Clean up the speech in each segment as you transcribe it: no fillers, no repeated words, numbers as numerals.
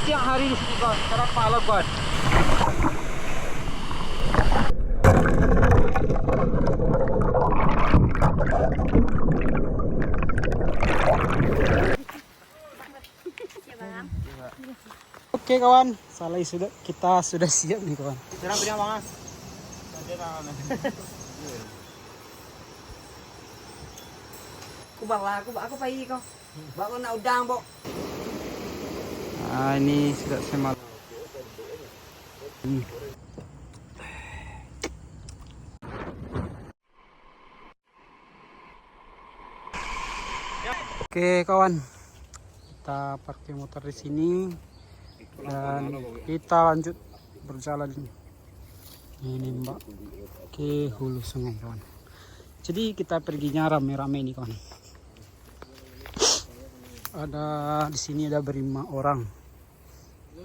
siang hari di sini kawan, sekarang malam kawan. Oke kawan, kita sudah siap nih kawan. Serang punya Bang. Aku pagi kau. Bak nak udang, Bok. Nah, ini sudah semal. Oke kawan, kita parkir motor di sini dan kita lanjut berjalan ini mbak ke hulu sungai kawan. Jadi kita perginya rame-rame nih kawan. Ada di sini ada berlima orang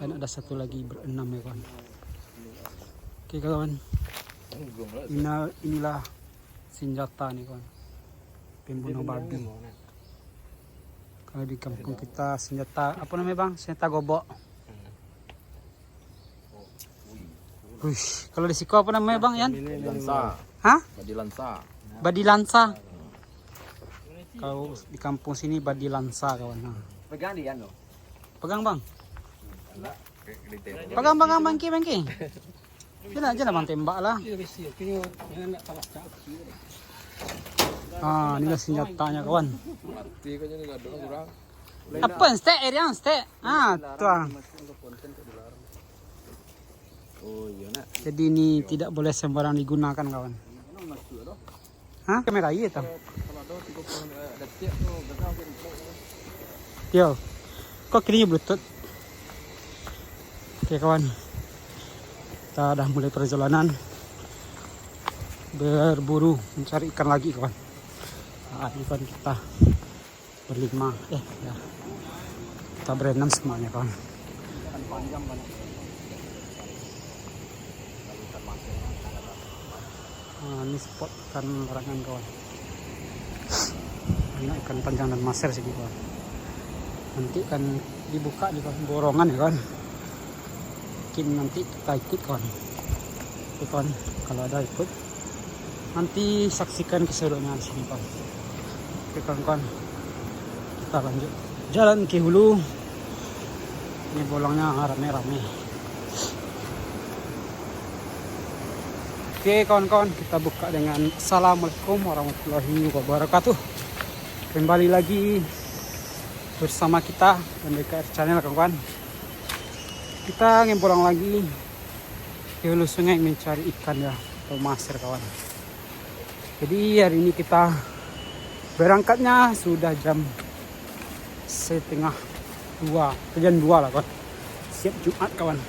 dan ada satu lagi berenam ya kawan. Oke kawan, inilah senjata nih kawan, pembunuh babi. Kalau di kampung kita senjata apa namanya bang? Senjata gobok. Wih, kalau di Siko apa namanya bang Yan? Lansa. Hah? Badi lansa. Badi lansa. Kalau di kampung sini badi lansa kawan. Nah. Pegang dia no. Pegang bang. Pegang bangki. Jangan aja bang tembak lah. Ah, inilah senjatanya kawan. Mati kayaknya enggak ada kurang. Apa stek area stek? Ah, tuh. Oh iya nak. Jadi ini tidak boleh sembarang digunakan kawan. Hah? Kamera iya tau. Yo, kok kirinya bluetooth? Oke kawan, kita udah mulai perjalanan berburu mencari ikan lagi kawan. Nah, ikan kita berlima, ya kita berenam semuanya kawan. Nah, ini spot ikan larangan kawan. Ini ikan panjang dan maser sih kawan. Nanti kan dibuka di borongan ya kawan. Mungkin nanti kita ikut kawan. Oke kawan, kalau ada ikut nanti saksikan keseruannya di sini kawan. Oke kawan, kita lanjut jalan ke hulu. Ini bolongnya rame-rame. Oke kawan-kawan, kita buka dengan Assalamualaikum warahmatullahi wabarakatuh. Kembali lagi bersama kita dan DKR Channel kawan-kawan. Kita ngempulang lagi ke hulu sungai mencari ikan ya, atau maser kawan. Jadi hari ini kita berangkatnya sudah jam setengah 2, jam 2 lah kawan. Siap Jumat kawan.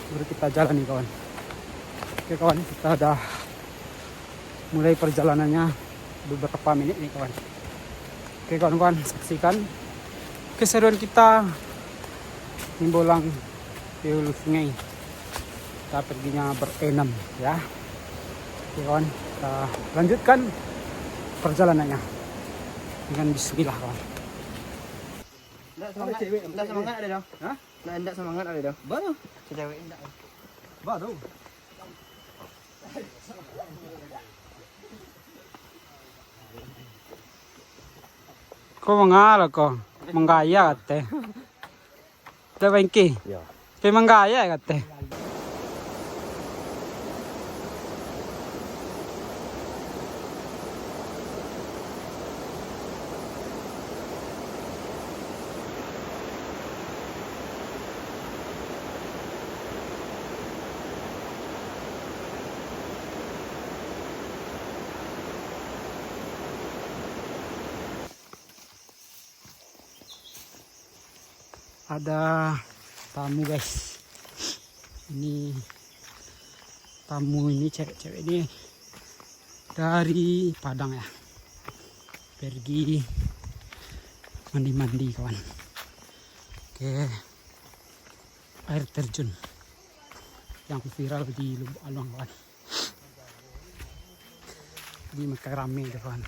Baru kita jalan nih kawan. Oke kawan, kita udah mulai perjalanannya beberapa menit nih kawan. Oke kawan-kawan, saksikan keseruan kita nimbolang di hulu sungai. Kita perginya berenam ya. Oke kawan, kita lanjutkan perjalanannya dengan bismillah kawan. Enggak semangat ada dah. Hah? Enggak semangat ada dah. Baru? Cewek enggak. Baru. Kau mengalah kau, menggaya kate. Dah bangki. Ya. Kau menggaya kate. Ada tamu guys. Ini tamu ini cewek-cewek ini dari Padang ya. Pergi mandi-mandi kawan. Oke. Air terjun yang viral di Lubuk Along kawan. Di mereka rame kawan.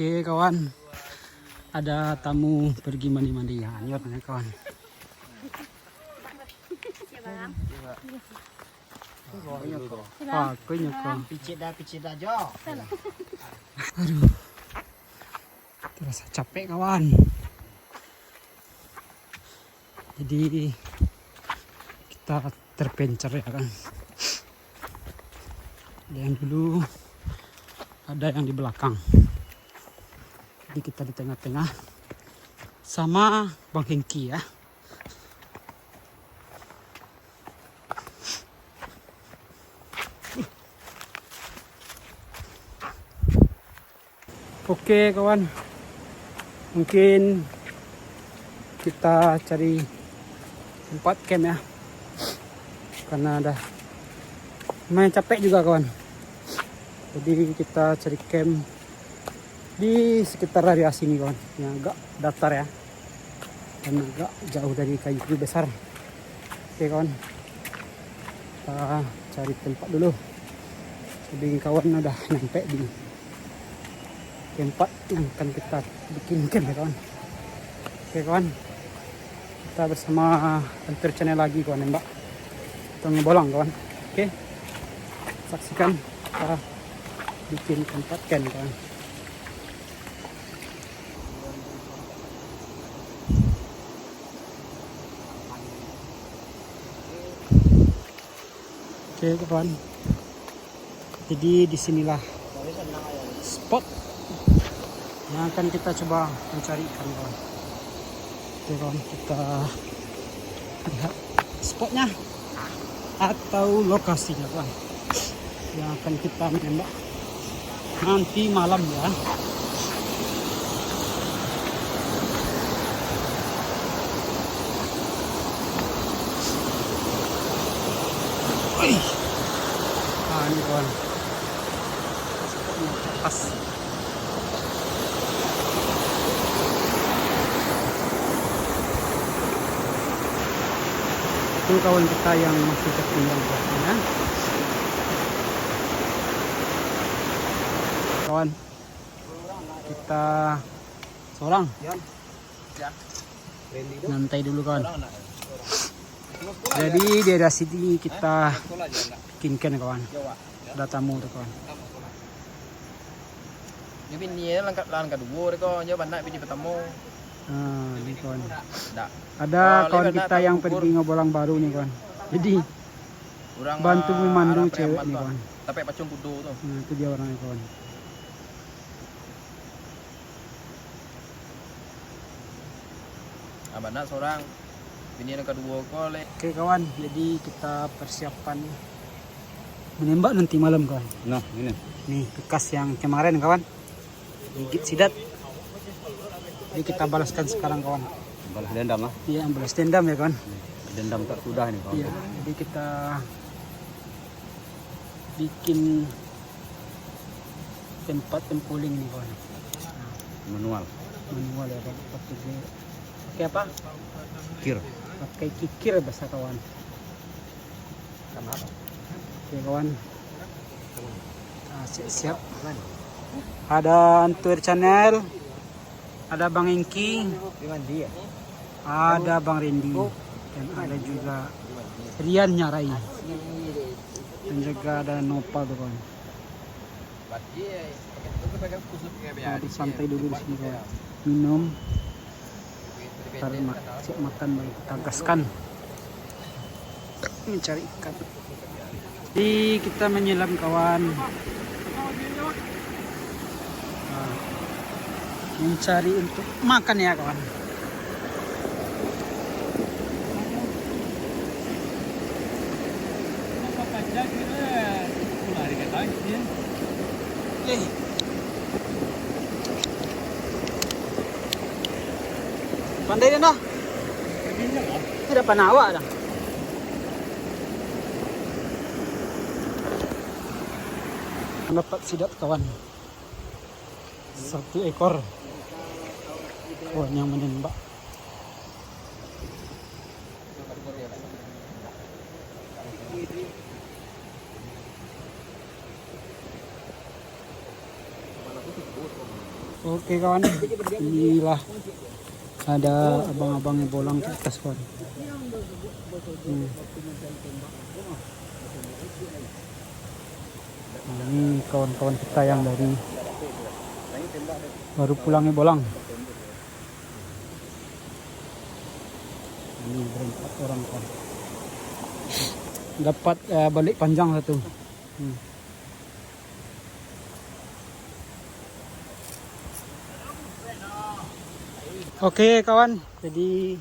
Oke kawan, ada tamu pergi mandi-mandi ya, anyot nih kawan. Wah, aku nyokong. Picit dah Jo. Aduh, terasa capek kawan. Jadi kita terpencar ya kan. Ada yang dulu, ada yang di belakang. Jadi kita di tengah-tengah sama Bang Hengki ya. Oke kawan, mungkin kita cari tempat camp ya, karena ada lumayan capek juga kawan. Jadi kita cari camp di sekitar area sini kawan, yang agak datar ya, dan agak jauh dari kayu besar. Oke kawan, kita cari tempat dulu. Jadi kawan udah nyampe di tempat yang akan kita bikin camp ya kawan. Oke kawan, kita bersama Adventure Channel lagi kawan ya mbak, kita ngebolang kawan. Oke, saksikan kita bikin tempat camp kawan. Oke kawan, jadi disinilah spot yang akan kita coba mencari ikan kawan. Oke kawan, kita lihat spotnya atau lokasinya kawan, yang akan kita menembak nanti malam ya. Nah ini kawan, spotnya pas. Itu kawan kita yang masih tertinggal ya. Kawan, kita seorang nyantai dulu kawan. Jadi di daerah sini kita kinken kawan, ada tamu tuh kawan. Như bên này lan cả đủ đấy con, nhớ bạn lại bên bertemu. Nah, ini kawan. Dah. Ada kawan kita yang pergi ngobolang baru nih kawan. Jadi Orang bantu memandu cewek nih kawan. Tapi pacung kudu tuh. Nah, itu dia orangnya kawan. Abang seorang. Ini yang kedua kok le. Oke kawan, jadi kita persiapan menembak nanti malam kawan. Nah, ini. Nih bekas yang kemarin kawan, gigit sidat. Jadi kita balaskan sekarang kawan. Balas dendam lah. Iya, balas dendam ya kawan. Dendam tak sudah ini kawan. Iya, jadi kita bikin tempat tempuling nih kawan. Manual. Manual ya kawan. Pakai apa? Kir. Pakai kikir bahasa kawan. Oke kawan. Nah, siap-siap. Ada Adventure Channel, ada Bang Hengki, ada Bang Randy, dan ada juga Rian Nyarai, dan juga ada Nopal tuh kawan. Nah, di santai dulu di sini kawan. Minum, ntar siap makan baru kita gaskan mencari ikan. Jadi kita menyelam kawan. Nah, mencari untuk makan ya kawan. Pandai dia dah. Ini ada panawa dah. Dapat sidat kawan. 1 ekor. Kawan yang menembak. Oke kawan, inilah ada abang-abang yang bolang ke atas kawan. Nah, ini kawan-kawan kita yang dari baru pulangnya bolang. Ini berempat orang kawan. Dapat balik panjang satu. Oke kawan, jadi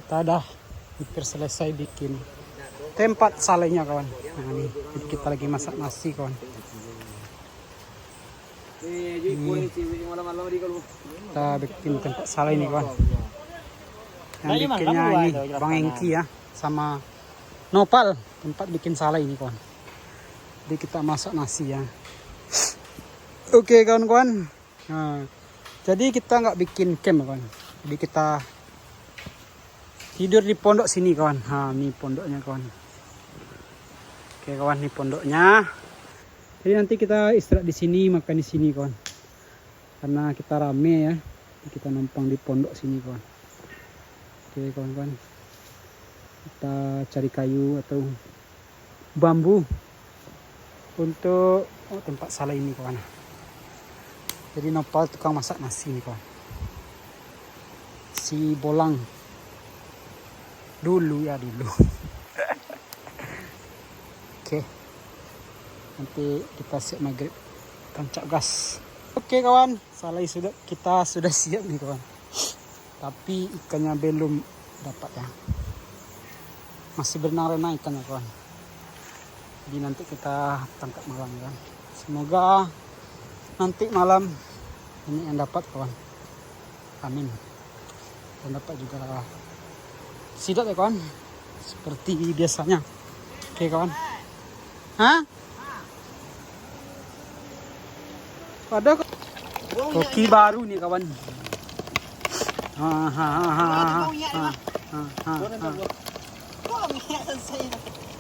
kita dah hampir selesai bikin tempat salainya kawan. Nah ini, jadi kita lagi masak nasi kawan. Kita bikin tempat salai ini kawan. Yang bikinnya ini Bang Engki ya, sama Nopal, tempat bikin salai ini kawan. Jadi kita masak nasi ya. Oke kawan-kawan. Nah, jadi kita nggak bikin camp kawan. Jadi kita tidur di pondok sini kawan. Nah, ini pondoknya kawan. Oke kawan, ini pondoknya. Jadi nanti kita istirahat di sini, makan di sini kawan. Karena kita rame ya. Jadi kita numpang di pondok sini kawan. Oke kawan-kawan. Kita cari kayu atau bambu untuk tempat salai ini kawan. Jadi Nopal tukang masak nasi nih kawan. Si bolang dulu. Oke. Nanti kita siap maghrib tancap gas. Oke kawan, salai kita sudah siap nih kawan. Tapi ikannya belum dapat ya. Masih berenang-renang ikannya kawan. Jadi nanti kita tangkap malam ya. Semoga nanti malam ini yang dapat kawan. Amin. Dan dapat juga sidot ya kawan. Seperti biasanya. Oke kawan. Hah? Ada koki baru nih kawan.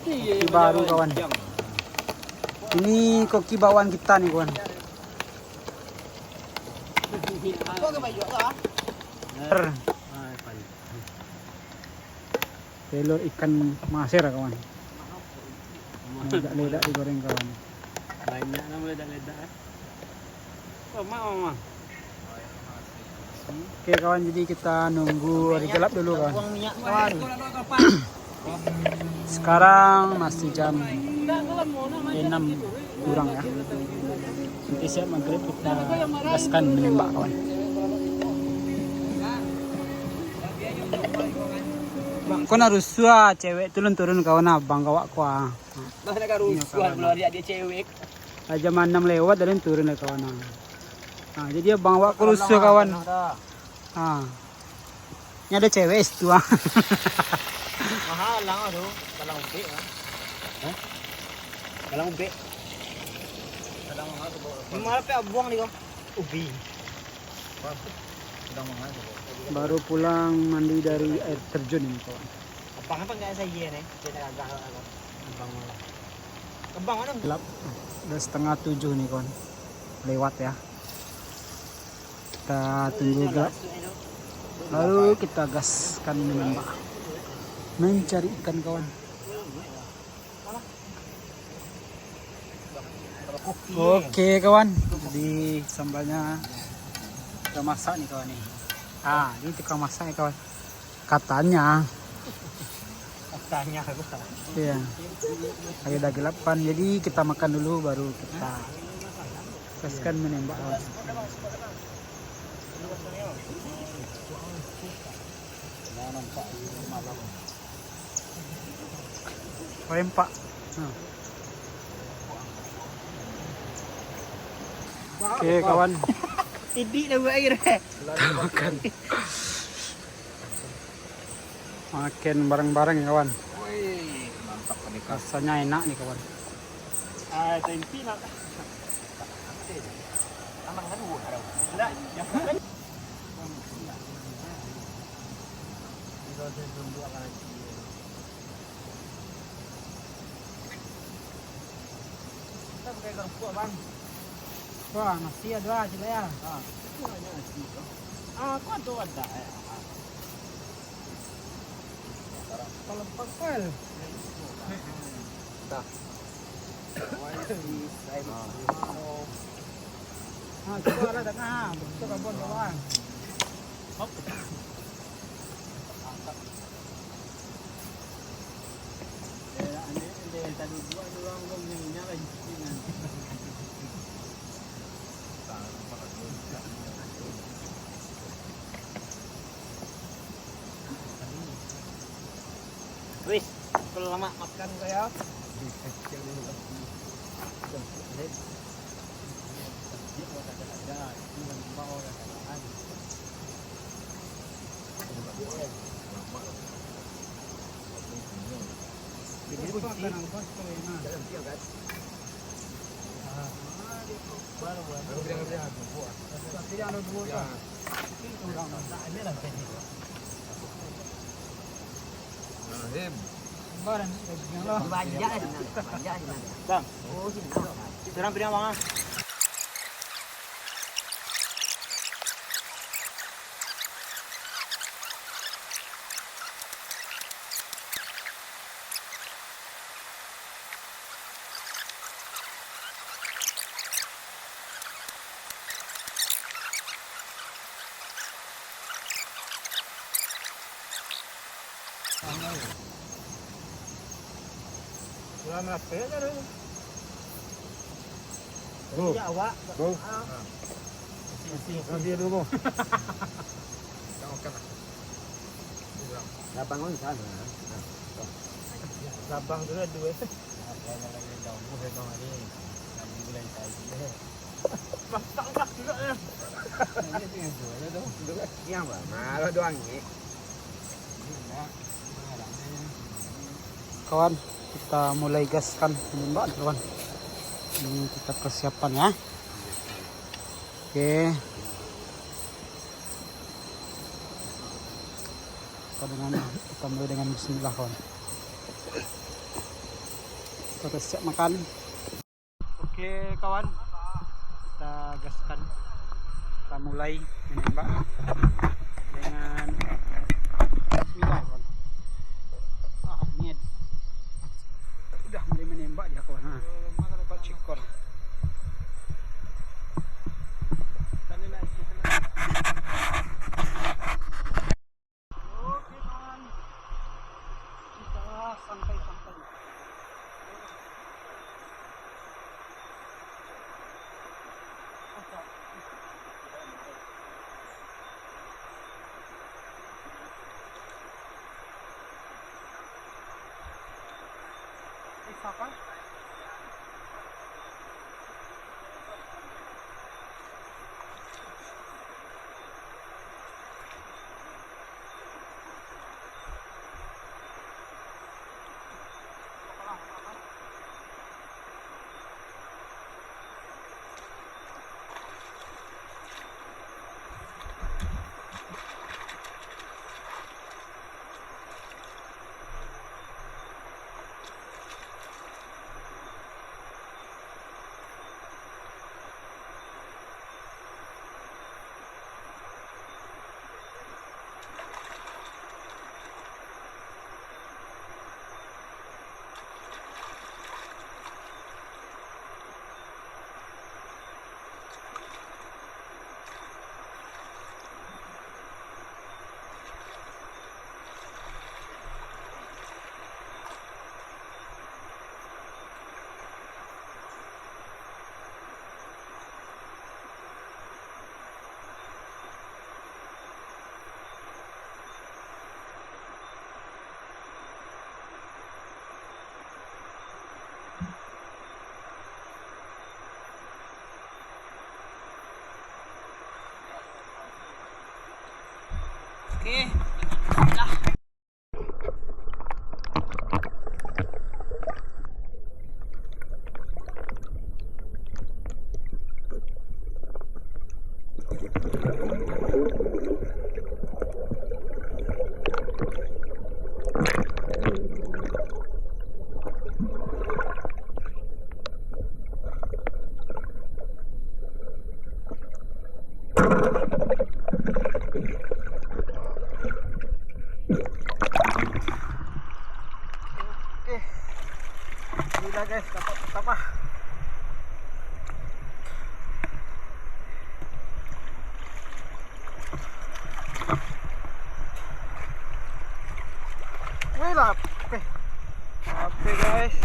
Koki baru kawan. Ini koki bawaan kita nih kawan. Telur ikan maser kawan. Ledak-ledak digoreng kawan. Banyak nama ledak-ledak. Mama. Oke kawan, jadi kita nunggu hari gelap dulu kawan. Sekarang masih jam 6 kurang ya. Nanti siap maghrib kita gaskan menembak kawan. Kau nak rusuh cewek turun kawan abang kawak kau. Nah, nak rusuh belum dia cewek. Jam 6 lewat dan turun kawan. Nah, jadi abang awak kau rusuh kawan. Ini ada cewek itu Mahal lang aduh, kalang umpi ah. Hah? Kalang umpi. Kadang mahal ko. Mahal pa buang ni ko. Ubi. Kadang mahal ko. Baru pulang mandi dari air terjun ini kawan. Abang apa enggak saya yen Dia agak ako. Abang malah. Abang ano? Gelap. Udah 6:30 nih kawan. Lewat ya. Kita tunggu gelap. Lalu kita gaskan menembak. Mencari ikan kawan. Oke kawan, jadi sambalnya kita masak nih kawan nih. Ini tukang masak nih kawan. Katanya. Iya. Lagi udah gelapan, jadi kita makan dulu baru kita gaskan menembak kawan. Rempak. Oke kawan. Tidak dah buat air. Makan bareng-bareng ya kawan. Wih, mantap nih. Rasanya enak nih kawan. Tempi nak. Amang kan buah ada. Enggak, yang kan. Kita pakai garpu bang. Wah, masih ada aja lah ya. Kuanto ada. Kalau pakai. Ah, coba lah tengah. Betul kabon kawan. Tadi dua orang gomnya lagi. Wis, kalau lama makan saya. Jadi kunci. Tidak ada dua. Barang Banyak di mana? Bang. Oh, sini. Sekarang pilih apa? Selamat pagi. Ya, awak. Nanti dulu. Lapangan sana. Sabang dulu dua. Masak juga ya. Yang apa? Malah doang ini. Kawan, kita mulai gaskan menembak kawan. Ini kita persiapan ya. Oke. Kita mulai dengan bismillah kawan. Kita siap makan. Oke kawan, kita gaskan. Kita mulai menembak dengan bismillah kawan. Ini udah mulai menembak dia kawan. Makan dapat cikor. Tadi lagi. Oke kawan, kita santai-santai. Apa? Oke, lah. apa? Wih lah, oke guys.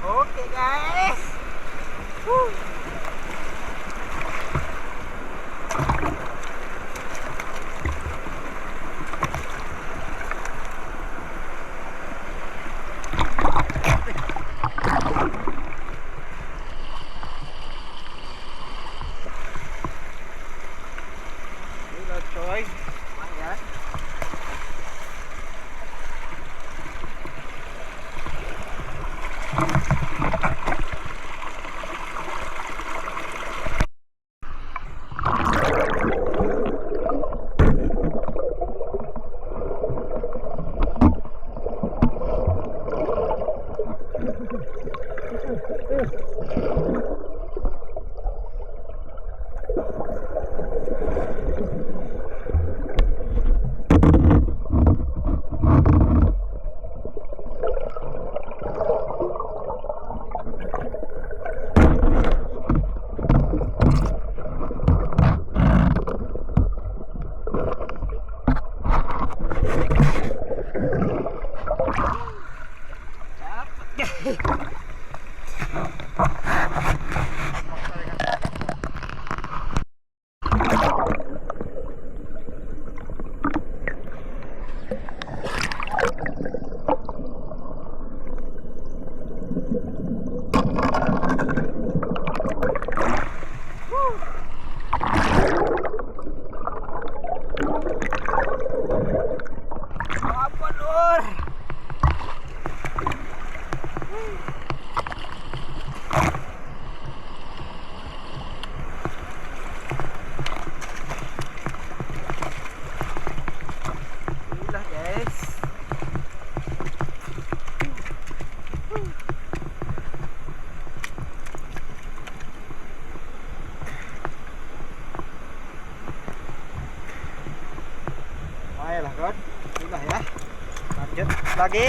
Oke guys. Gila coy. Ya. Apa Nur? Gila guys. Baiklah kawan, itulah ya. Lanjut lagi.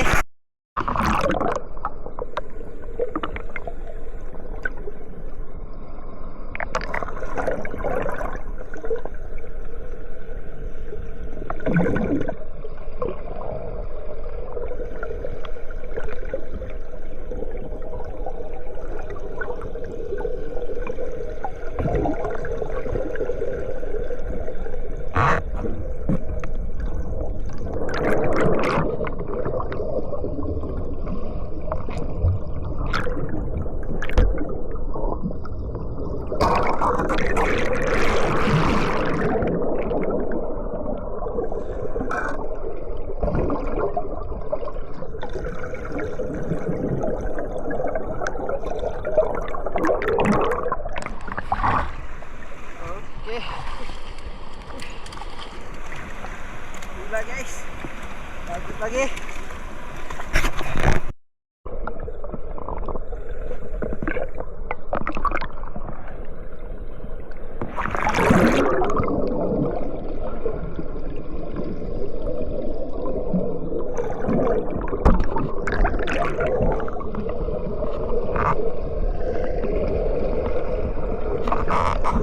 Oke. Gila guys. Lanjut lagi. Oke,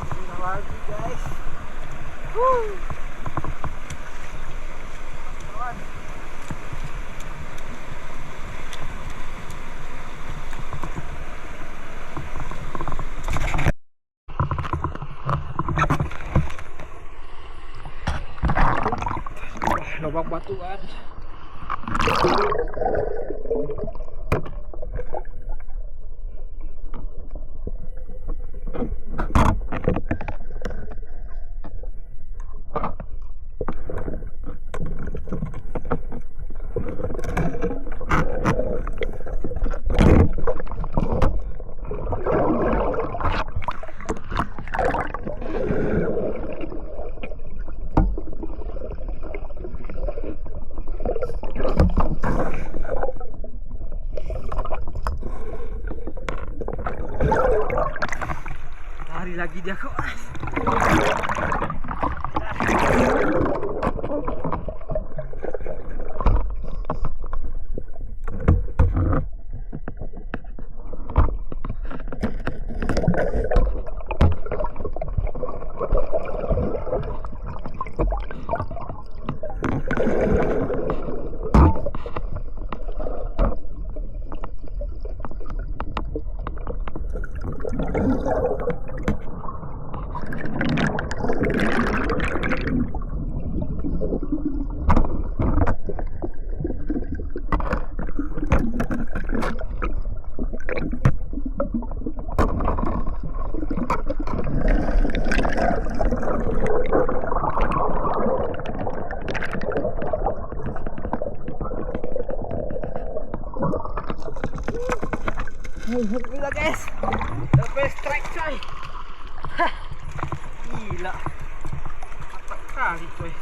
pindah lagi guys. Kawan. Lubang batuan. Lari lagi dia kok. Gila guys, double strike coy. Hah, gila, mantap kali coy.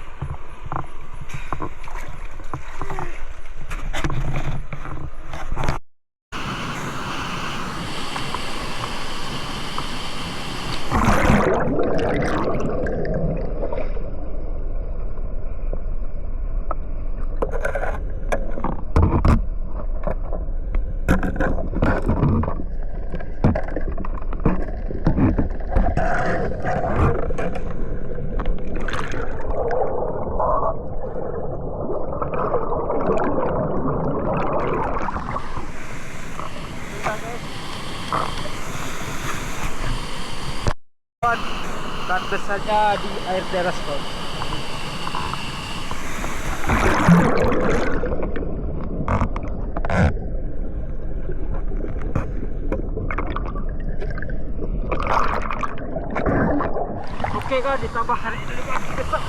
Starter saja di air teras kok. Oke kan, ditambah hari ini lagi besok.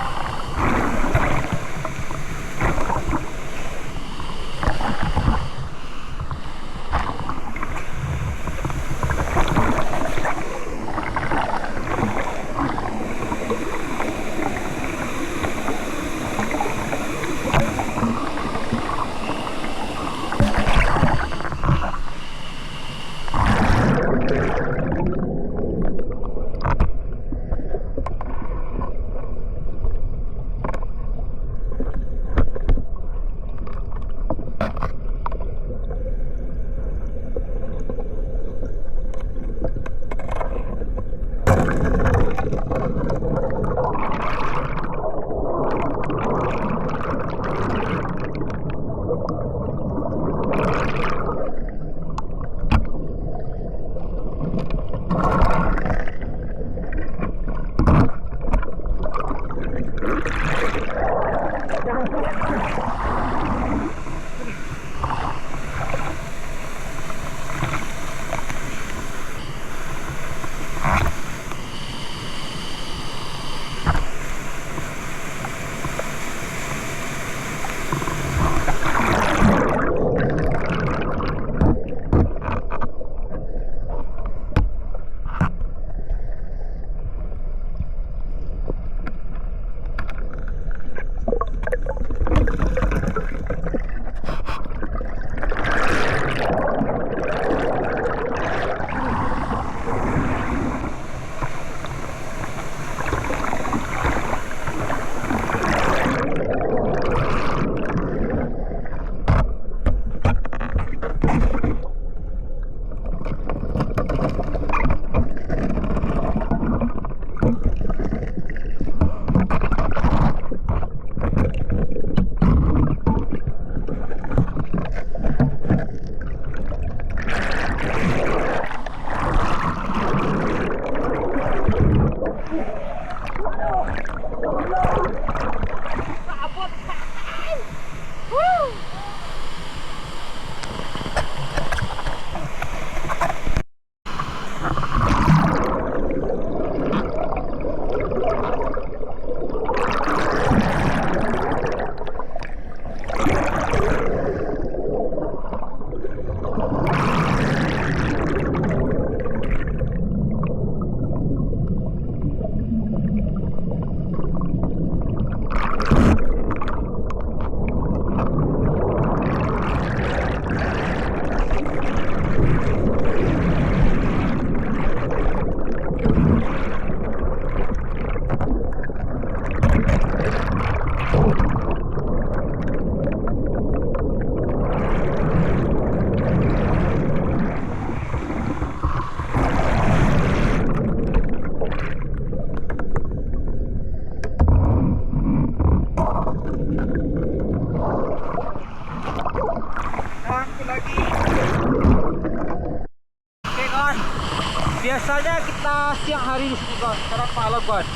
Biasanya kita siang hari di sini kawan, sekarang malam kawan.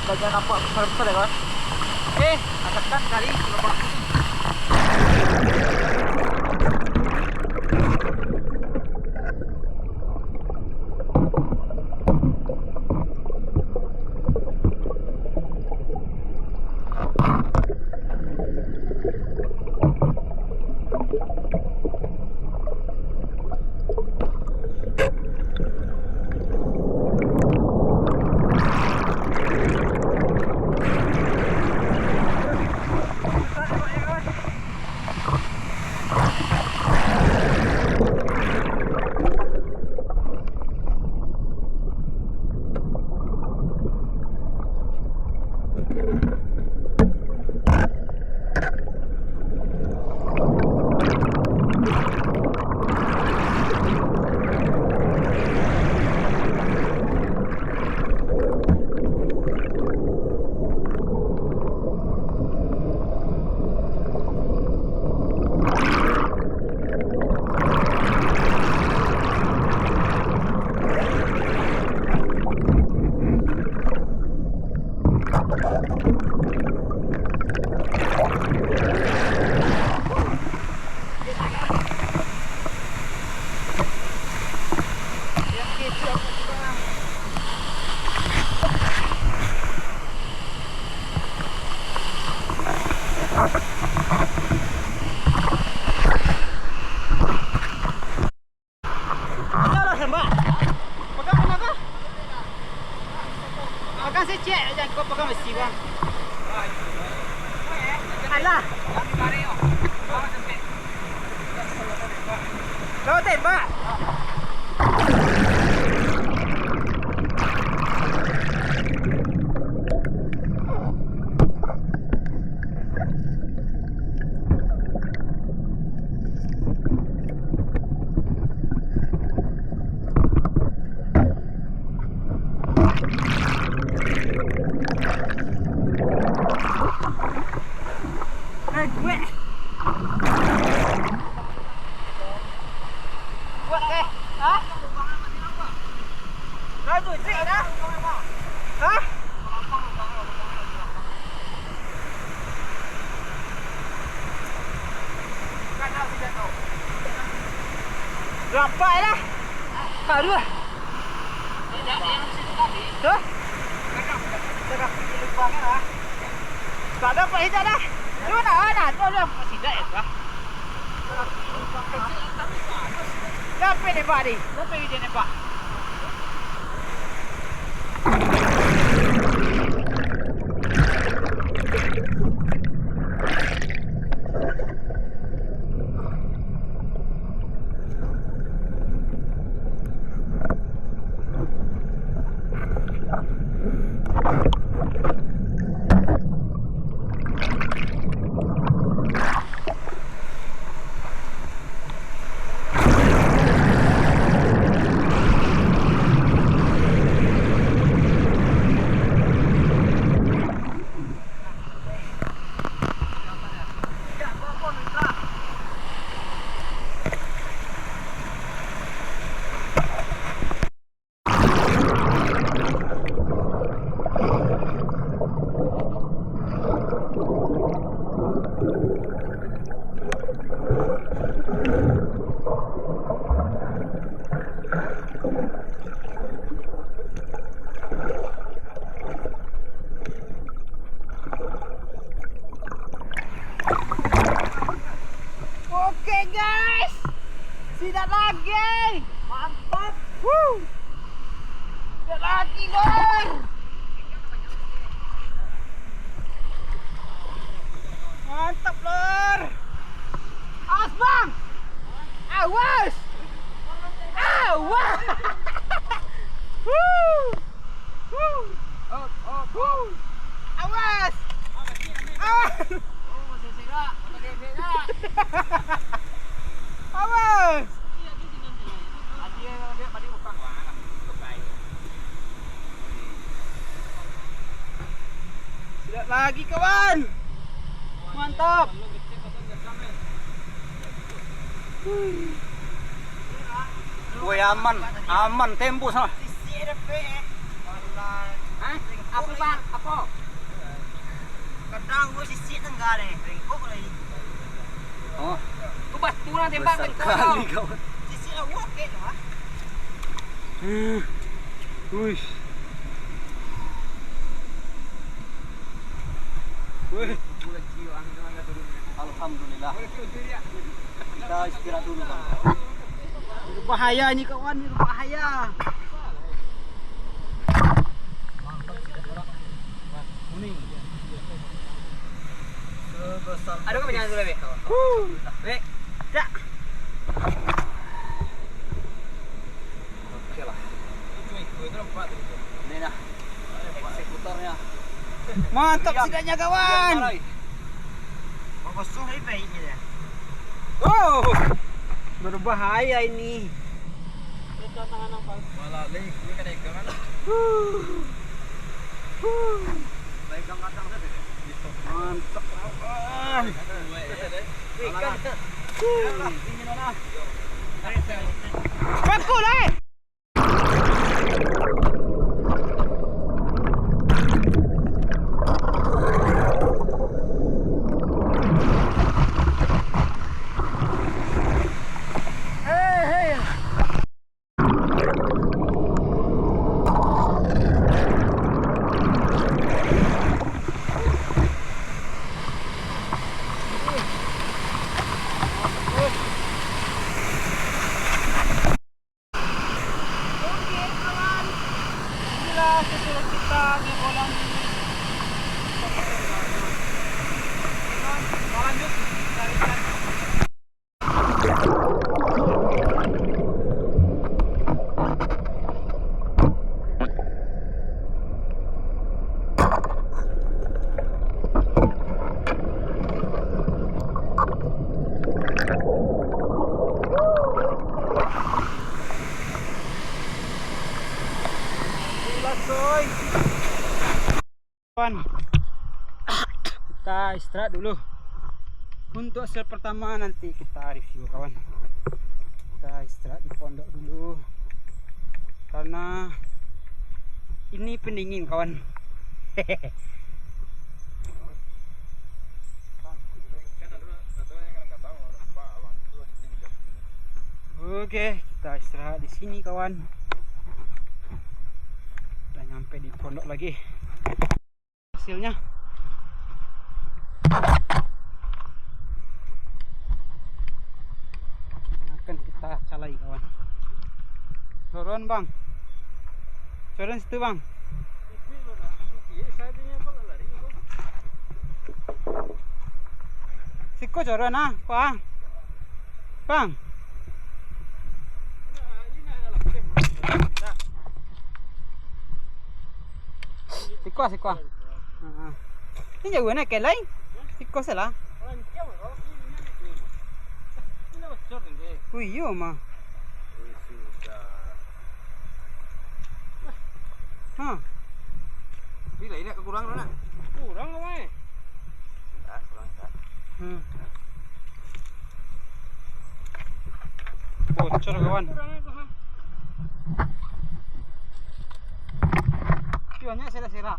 Bagian nampak besar-besar ya kawan. Oke, angkatkan kali lubang ini. Pegang saya cek aja, kau pegang mesti bang. Alah. Kau tembak. Buat ke? Ha? Kau tu cik dah. Ha? Kan nak tidak tahu. Rampai lah. Baru lah. Tidak, yang situ tadi. Tu? Cakap lupa kan lah. Tak dapat hijau dah. Tu nak ada. Tu ada masih dah ya. Sampai ni Pak ni. Sampai video ni Pak. Tidak lagi. Mantap. Tidak lagi, Lor. Mantap, Lor. Awas, Bang. Awas. Awas. Awas. Awas. Awas. Tidak lagi, kawan. Mantap. Woi aman tempo sana. Apa, Bang? Apa? Kadang gue sisi tenggak deh, ringkuk lagi. Oh, Lu batu nanti, Bang. kali kawan. Sisi awak kayak lah. Wih. Wih. Alhamdulillah. Kita istirahat dulu bang. Bahaya ini, kawan. Ini bahaya. Ada kau jangan dulu, Be. Be. Ya. Oke lah. Ini nah. Eksekutornya. Mantap sidaknya, kawan. Kosong lebih baik ni dah. Oh. Berbahaya ini. Malah ini kan ikan kan. Mantap, kawan. Pakul, sesudah kita di kolam ini. Lanjut dari kita istirahat dulu. Untuk hasil pertama nanti kita review, kawan. Kita istirahat di pondok dulu karena ini pendingin, kawan. Oke, kita istirahat di sini, kawan. Udah nyampe di pondok lagi. Hasilnya akan kita calai, kawan. Turun, Bang. Turun situ, Bang. Siko turun ah, Bang. Bang. Siko. Ini jauh nak kelai. Siko salah. Wih, yo mah. Hah. Bila ini kekurangan mana? Kurang apa? Bocor, kawan. Pionnya sera-sera.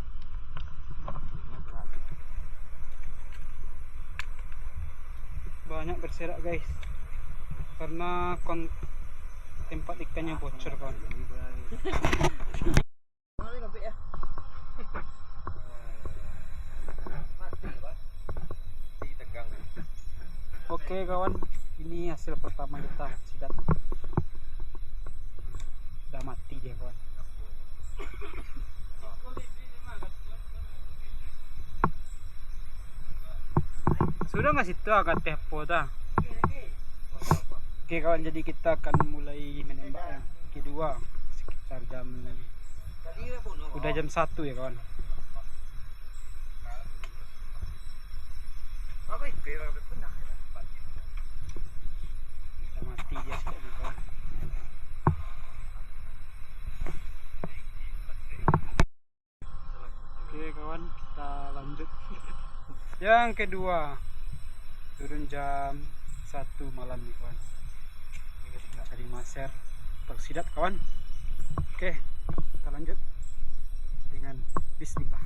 Banyak berserak, guys, karena tempat ikannya bocor, kawan. Oke, kawan, ini Ini hasil pertama kita sidat. Udah mati dia kawan. Sudah nggak situ agak tempo dah. Oke kawan, jadi kita akan mulai menembak yang kedua sekitar jam, udah jam 1 ya kawan. Udah mati dia sedikit kawan. Oke kawan, kita lanjut. Yang kedua turun jam 1 malam nih kawan. Cari maser tersidat kawan. Oke, kita lanjut dengan bismillah.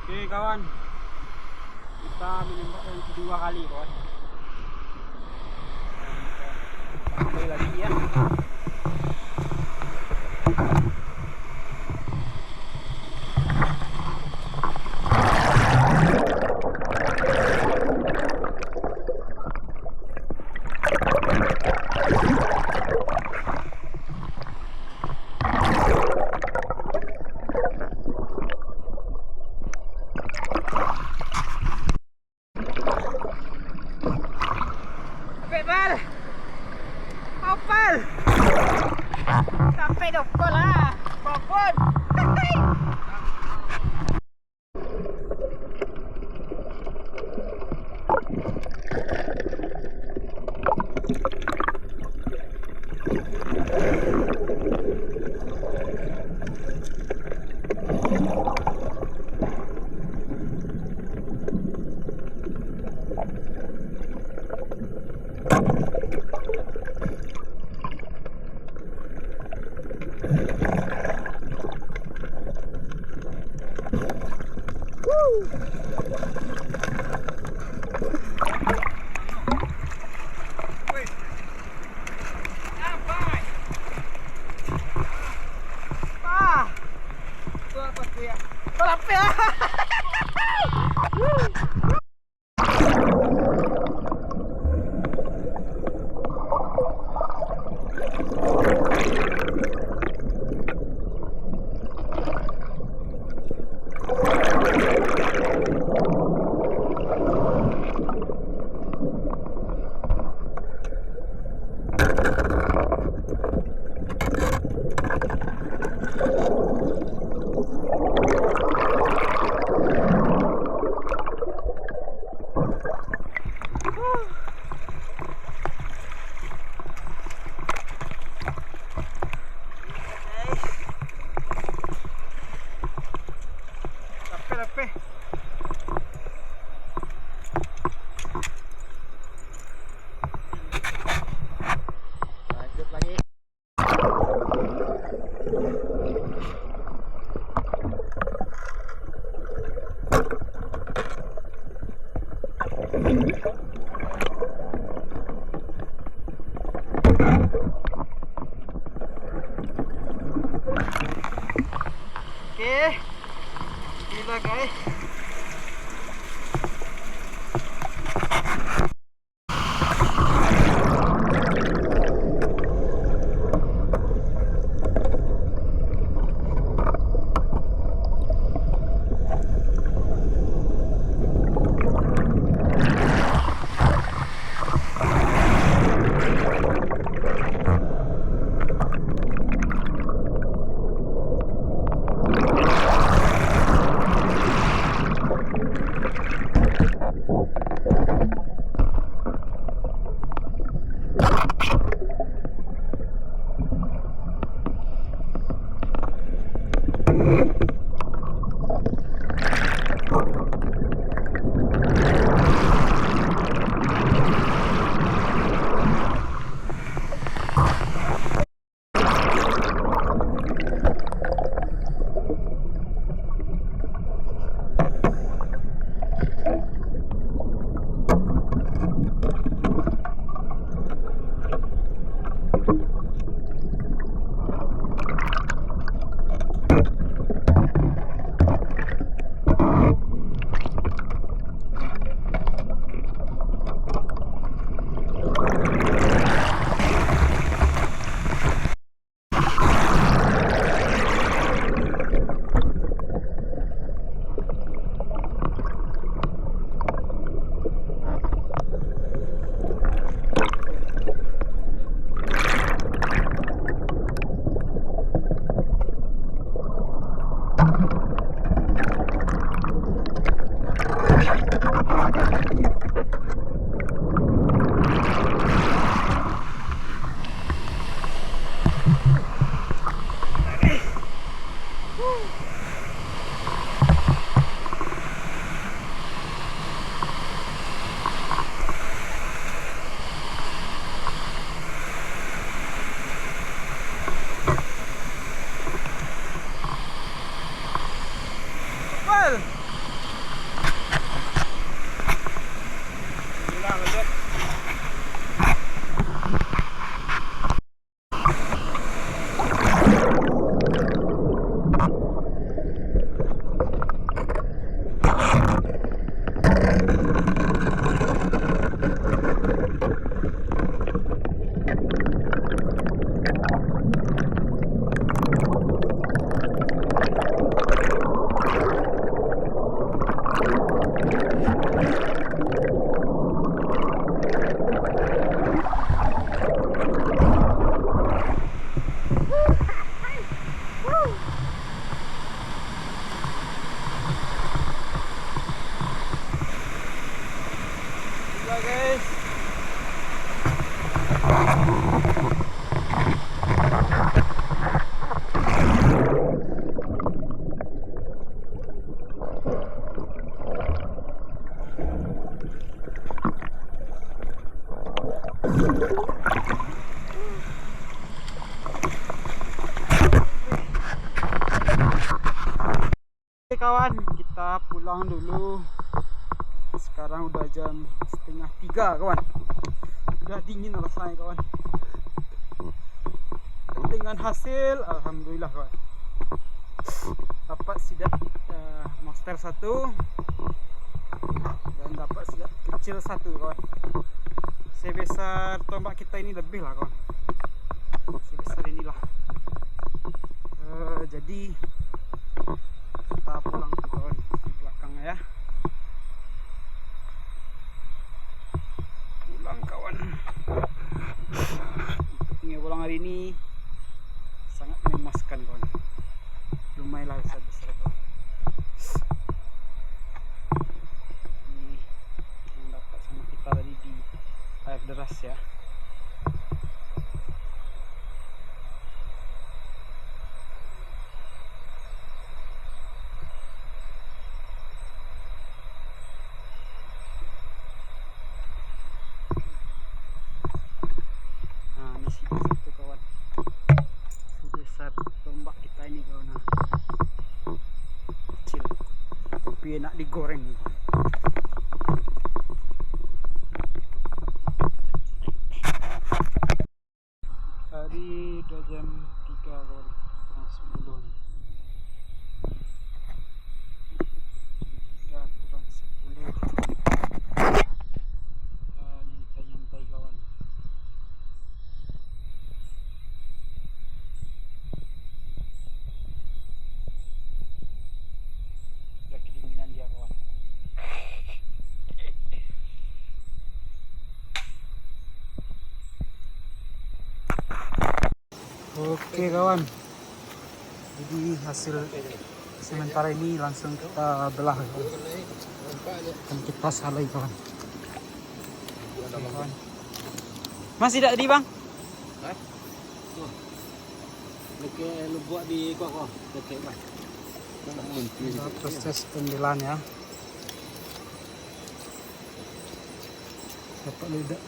Oke kawan, kita menembak yang kedua kali kawan. Sampai lagi ya. Sampai dokol lah. Pokok. Lanjut lagi. Oke, gila guys. Oke kawan, kita pulang dulu. Sekarang udah jam 2:30 kawan. Udah dingin rasanya kawan. Dengan hasil alhamdulillah kawan. Dapat sidat monster 1 dan dapat sidat kecil 1 kawan. Sebesar tombak kita ini lebih lah kawan. Sebesar inilah. Jadi kita pulang kawan di belakang ya. Pulang kawan. Tinggal pulang hari ini sangat memuaskan kawan. Lumayan lah besar kawan. Ini yang dapat sama kita tadi di air deras ya. Satu kawan, sebesar tombak kita ini kawan, kecil tapi enak digoreng nih kawan. Hari udah jam 3 kawan, jam 10 nih. Jam 3 kurang 10. Nyantai-nyantai kawan. Kedinginan dia kawan. Oke kawan, jadi hasil sementara ini langsung kita belah kawan. Dan kita salai kawan. Kawan. Masih tidak di bang? Oke, lu buat di kok. Oke, Bang. Kita proses pembelaan ya.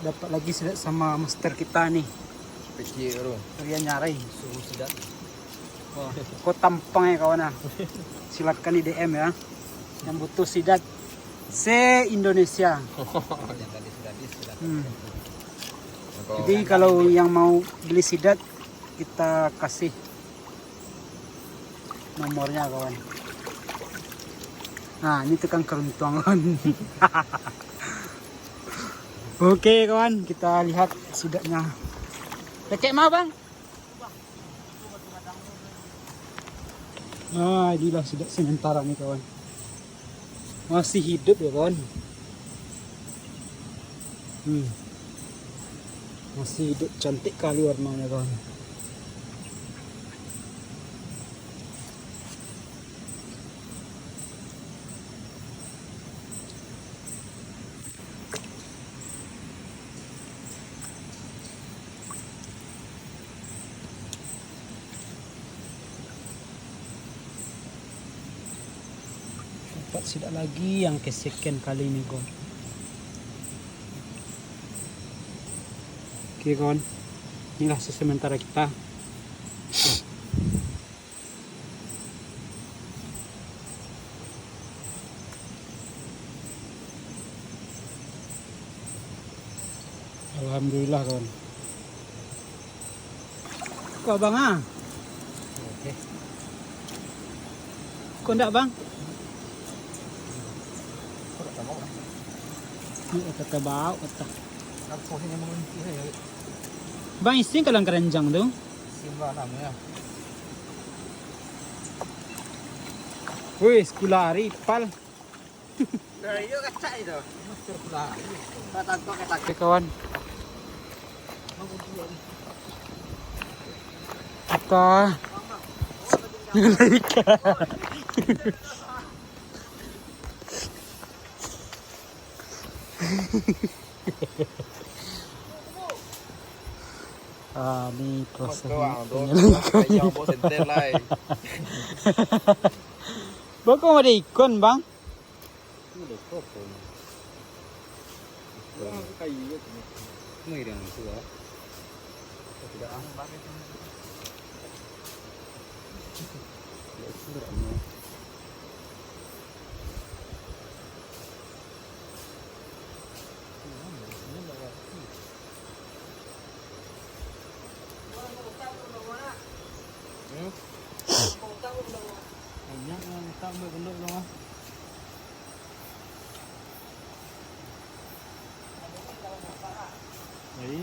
Dapat lagi sidat sama master kita nih. Kecil bro. Dia nyari. Suhu sidat. Wah, kok tampang ya kawan ah. Silakan di DM ya. Yang butuh sidat se-Indonesia. Yang tadi sidat. Jadi kalau yang mau beli sidat kita kasih nomornya kawan. Nah ini tukang keruntuang kawan. Oke kawan, kita lihat sidatnya. Lekek mah bang? Nah inilah sidat sementara nih kawan. Masih hidup ya kawan. Masih hidup, cantik kali warnanya kawan. Dapat sidak lagi yang kesekian kali ini kawan. Oke kawan, inilah sementara kita. Alhamdulillah kawan. Kok bang ah? Oke. Kok enggak bang? Ini kata bau kata. Aku ini mau ini. Bang isi kalang keranjang tuh. Simba namanya. Wih, sekulari pal. Nah, iya kacak itu. Master pula. Tangkap ketak. Oke kawan. Kita ini proses yang bos enter lah. Bang kok ada ikon bang? Semua yang itu loh. Tidak ah. Banyak yang tak benduk loh. Jadi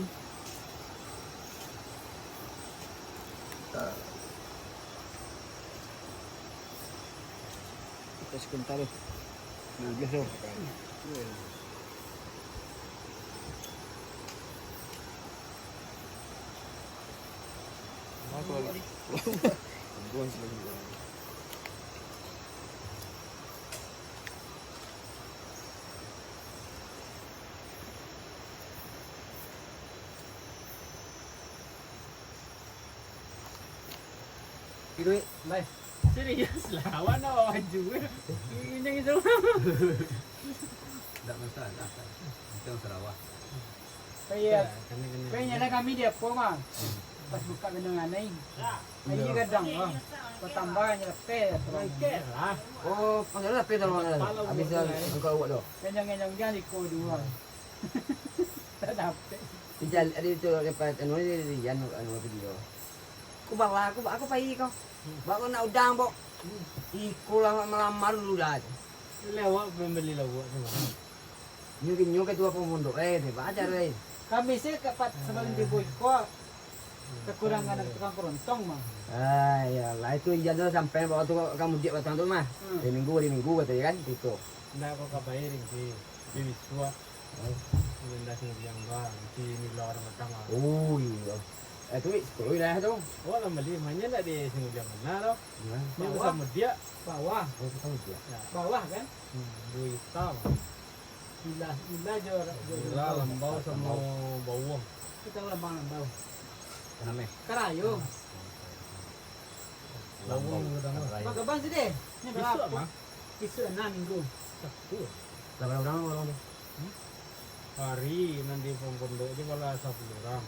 kita sebentar deh. Dulu deh. Buang sebelum. Gitu, baik. Serius lawan maju. Ini itu. Tidak masalah. Itu yang Sarawak. Kayaknya ada kami dia apa mah. Pas buka gendongan ini. Ini kadang loh. Pertambahannya lepe. Lah. Oh, panggil lah pedal mana? Habis buka uat tu. Kenyang-kenyang dia di ko dua. Tak dapat. Dijal ada itu dapat anu ni dia anu video. Aku bawa aku pergi kau. Bawa nak udang bok. Iku lah melamar dulu dah. Lewat membeli lawak tu. Nyuk ketua pemondok baca Kami sih kapat sebelum dibuat kok. Kekurangan tukang kerontong mah. Ah ya lah itu jadi sampai waktu kamu dia batang tu mah. Di minggu katanya kan itu. Ndak kok kabayarin sih. Di Wiswa. Benda sing yang bang di Milar macam ah. Oh iya. Itu 10 dah tu. Oh lah beli mainnya ndak di sini yang mana loh. Ini sama dia bawah. Oh kita tahu dia. Bawah kan? Dua hitam. Gila jor. Gila lambau sama bawang. Kita lambau. Kenapa? Karayo. Lambung utama. Magaban sih deh. Ini berapa? Isu 6 minggu. Sabtu. Berapa orang tu? Hari nanti pondok aja malah 10 orang.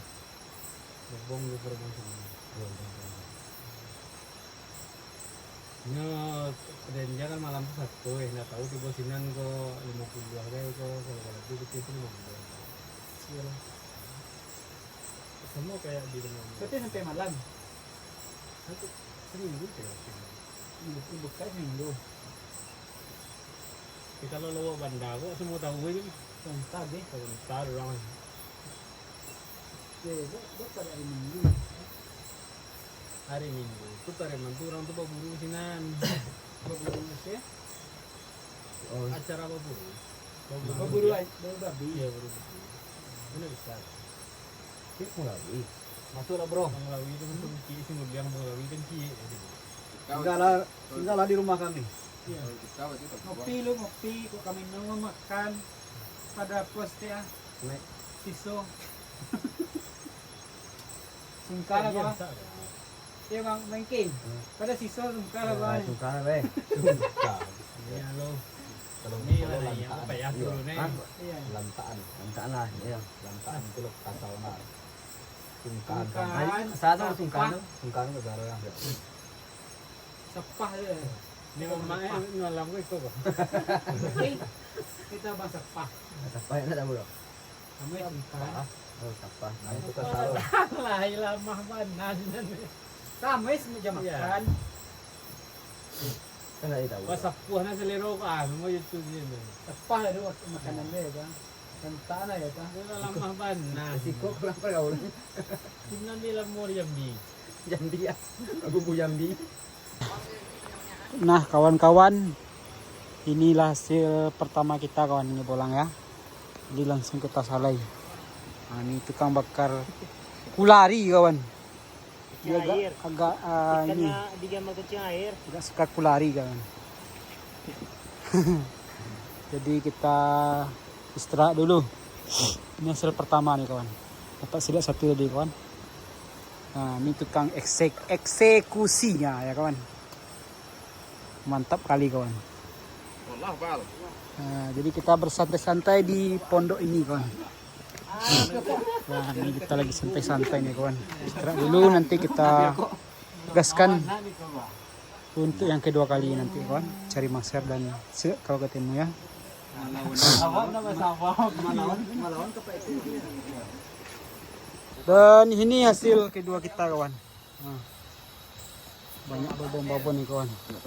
Bobong di perumahan semua. Dan dia kan malam tu satu, nggak tahu di bosinan kok 50 harga kok kalau itu kita 50. Semua kayak di rumah. Berarti sampai malam. Seminggu ya. Minggu bukan minggu. Kita kalau lewat bandar kok semua tahu aja. Kontak deh, kontak orang. Bukan hari Minggu. Hari Minggu itu tareman tuh orang tuh berburu sinan. Berburu sih. Oh. Acara berburu. Berburu babi. Iya berburu. Ini besar. Itu lagi. Masuk lah bro. Banglawi itu kan kiri sih bilang Banglawi kan kiri. Tinggallah di rumah kami. Iya. Ngopi kok kami nunggu makan pada pos ya. Siso. Sungkala ba? Iya bang, mengking. Pada siso sungkala ba? Sungkala be. Iya lo. Kalau ini lah yang apa ya dulu nih. Iya. Lantaan lah, ya. Lantaan itu loh kasau nak. Sungkan. Sungkan ke gara yang. Sepah dia. Ini memang ngalam itu kok. Kita bang sepah. Sepah yang ada bro. Kami sungkan. Oh sepah. Nah itu kasau. Lah ilamah banan. Kami semeja makan. Kan tak tahu. Pas sepuh na selero ka, mo itu din. Sepah itu makanan dia kan. Kantana ya kan. Lamah banan. Sikok kenapa kau? Tingnan nila mo Jambi. Jambi ya. Aku bu Jambi. Nah kawan-kawan, inilah hasil pertama kita kawan ini bolang ya. Jadi langsung kita salai. Nah, ini tukang bakar kulari kawan. Dia agak ini. Dia magkecing air. Agak suka kulari kawan. Jadi kita istirahat dulu. Ini hasil pertama nih kawan. Dapat silat satu tadi kawan. Nah ini tukang eksekusinya ya kawan. Mantap kali kawan. Wallah bal. Nah, jadi kita bersantai-santai di pondok ini kawan. Wah, ini kita lagi santai-santai nih kawan. Istirahat dulu, nanti kita gaskan untuk yang kedua kali nanti kawan. Cari Maser dan kalau ketemu ya. Dan ini hasil kedua kita kawan. Nah, banyak babon-babon nih kawan. Nah.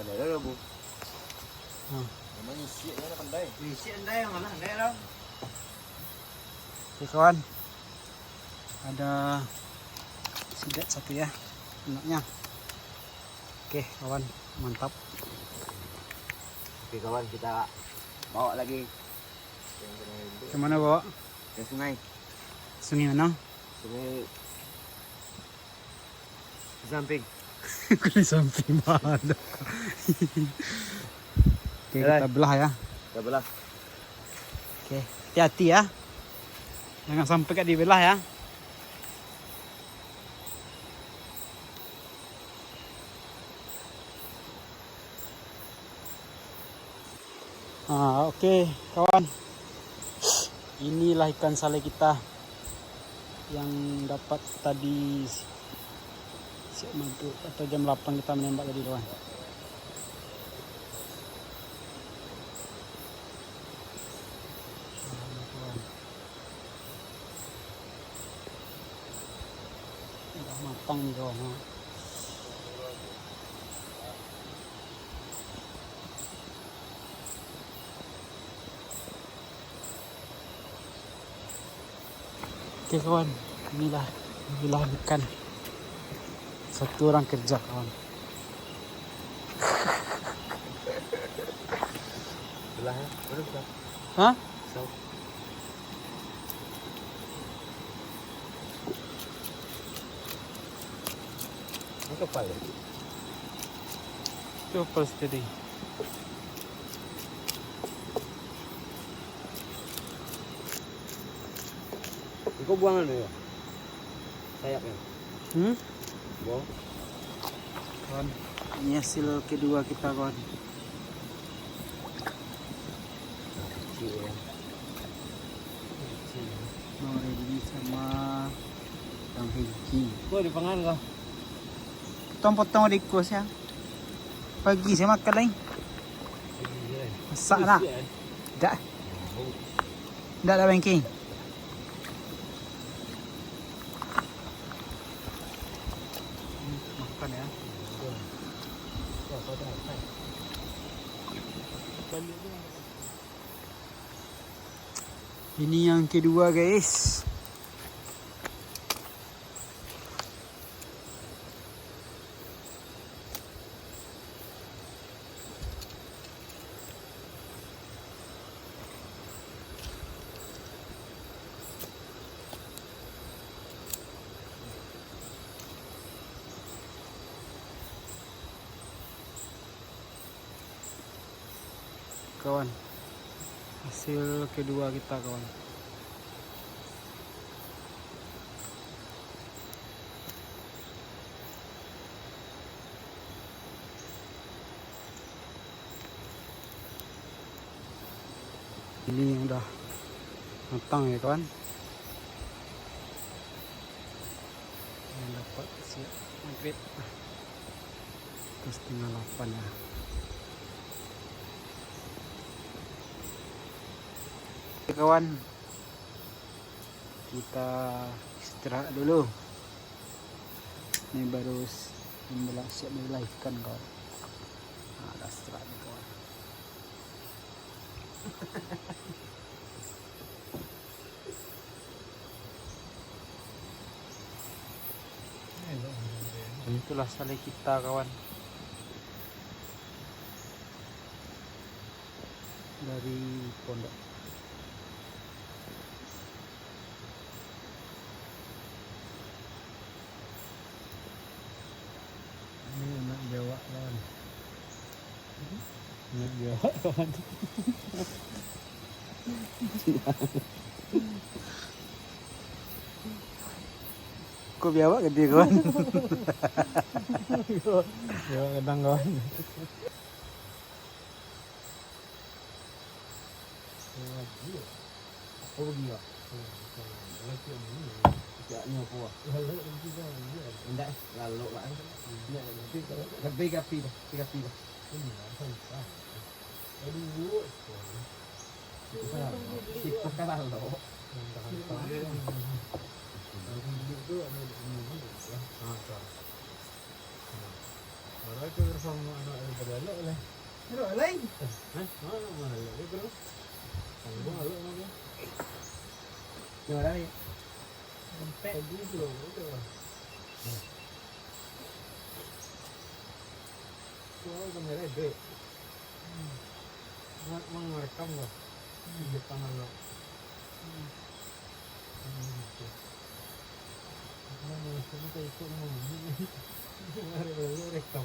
Oke kawan, ada sidat satu ya enaknya. Oke kawan, mantap. Oke kawan, kita bawa lagi Kemana bawa? ke sungai. Sungai mana? Sungai di samping. Di samping mana? Oke kita belah ya. Kita belah. Oke hati-hati ya. Jangan sampai gak dibelah ya. Oke kawan, inilah ikan sale kita yang dapat tadi siap maghrib atau jam 8 kita menembak tadi kawan. Udah matang nih kawan. Oke kawan, inilah ikan. Satu orang kerja kawan. Belah ya. Baru belah. Hah? Ini kapal ya. Coba tadi. Kau buang dulu ya. Sayapnya. Buang. Kawan, ini hasil kedua kita kawan. Kecil ya. Bang Reddy sama Bang Hengki. Kau di pangan kau. Potong-potong di kos ya. Pagi saya makan lagi. Masak nak? Tak. Tak ada banking. Makan ya. Ini yang kedua guys. Kawan, hasil kedua kita kawan. Ini yang udah matang ya kawan. Yang dapat siap maghrib. Terus tinggal 8 ya. Oke kawan, kita istirahat dulu. Ini baru siap membelah ikan kawan. Nah, dah istirahat nih kawan. Itulah sale kita kawan. Dari pondok. Ini anak Jawa kawan. Anak Jawa kawan. Kok biawak gede kawan? Biawak kadang kawan. Oh gila. Tidak nyopo. Enggak, lalu pak. Gapi dah. Kita kan lalu. Gimana nih? Merekam loh di tangan lo. Rekam.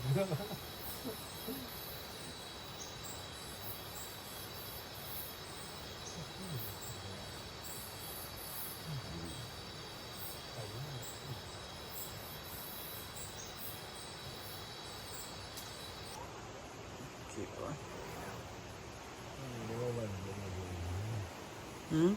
Hmm?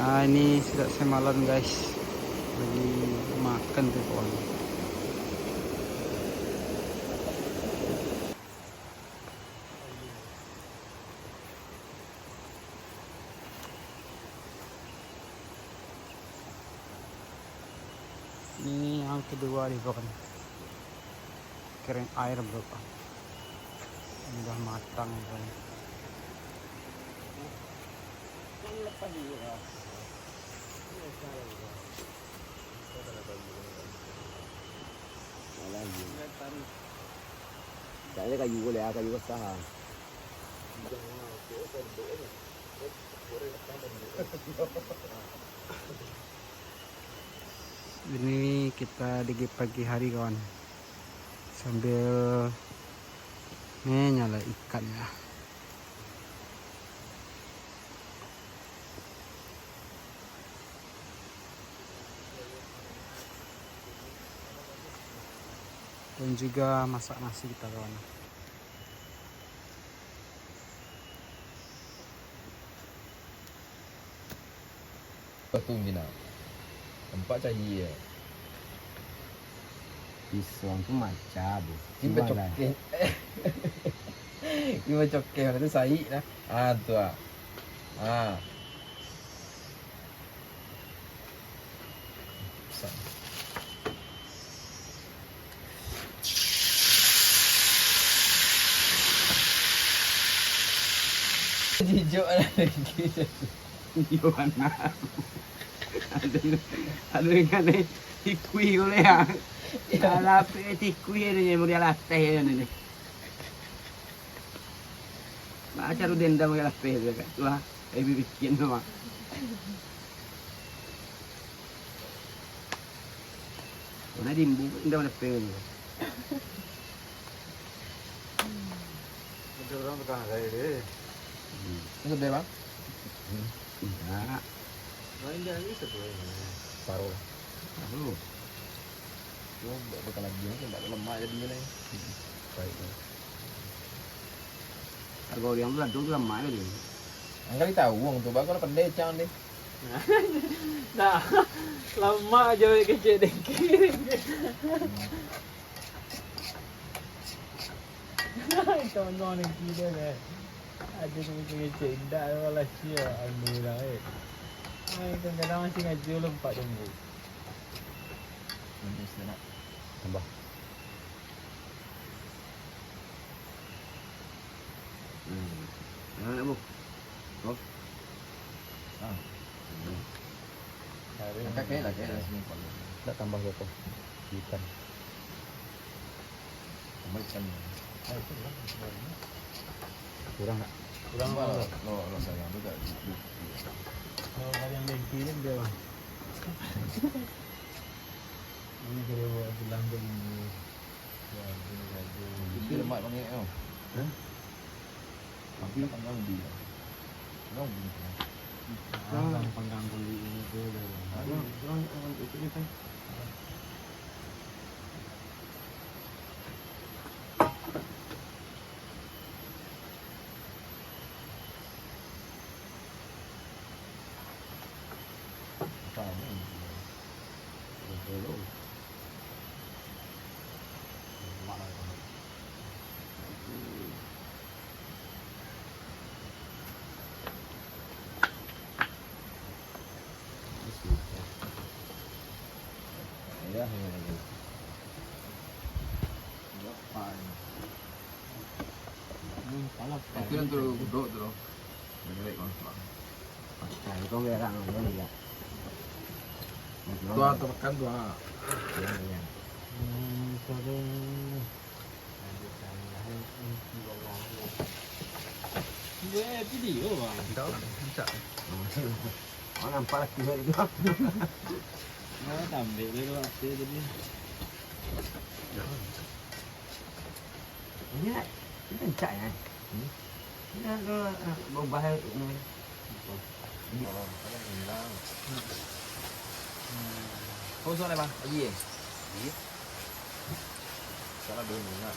Nah, ini sudah semalam guys, lagi makan tuh kawan. Ini yang kedua nih kawan, kering air berapa? Ini udah matang kawan. Chạy cái kayu boleh, kayu besar. Ini kita di pagi hari kawan, sambil nyala ikan ya. Dan juga masak nasi kita kawan. Betul Mina. Tempat cari ya. Pisang tu macam. Kita cokel. Kita cokel itu sahi lah. Ah tu ah. Ah. Hijau lagi. Gimana? Ada yang ada tikui boleh ya? Kalau tikui ini yang mulia latih ini. Macam tu dendam mulia latih tu kan? Tuah, ibu bikin tu mah. Mana dimbu dendam latih ni. Ada orang tukang ada ini. Itu berapa? Tidak. Main dia ni satu ini. Paruh. Tahu. Tu bakal lagi ni, tak lemak jadi ni. Baik. Kalau yang tu lah tu lama je dia. Angkali tahu uang tu bakal pendek cang deh. Nah, lama aja kecil dengki. Tonton yang kira deh. Ada kecil cendak wala sia alhamdulillah kadang-kadang masih ngaji lompat jumbo. Ini sudah nak Tambah. Nak bu. Oh. ah. Kakek lah kakek sini kalau. Tak tambah berapa? Ikan. Macam ni. Kurang tak? Kurang lah. Lo sayang tu tak. Kalau yang dengki kan dia. Ini kalau buat bilang begini. Ya, ini saja. Itu lemak panggil tau. Tapi panggang di. Long di. Orang panggang kulit ini tu. Kurang itu ni kan. Itu yang duduk tu. Menarik kan. Nah, kau merah ngomong ya. Tua tekan tua. Ya, ya. Dia video bang. Tidak lah. Tidak. Oh, nampak lagi itu. Mau tambah dulu waktu jadi. Ini kencak ya. Ini mau bahaya ini. Kau soalnya bang? Lagi ya? Iya. Salah dulu enggak?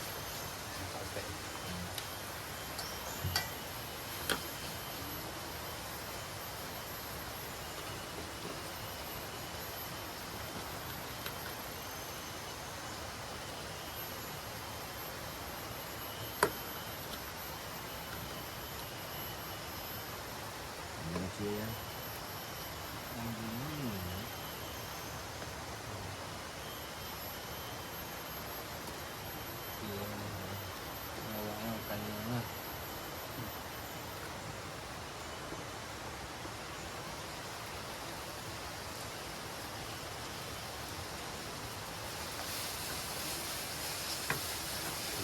Ya.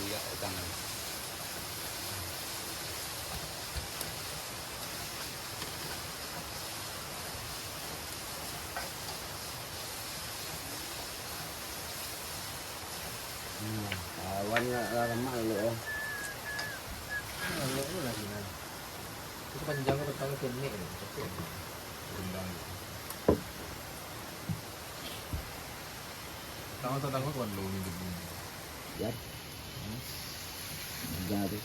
Iya, tangan. Awannya lama dulu ya. Itu panjangnya pertama kene ini. Rendang. Tangan kan lu ni dulu. Ya. Jadi.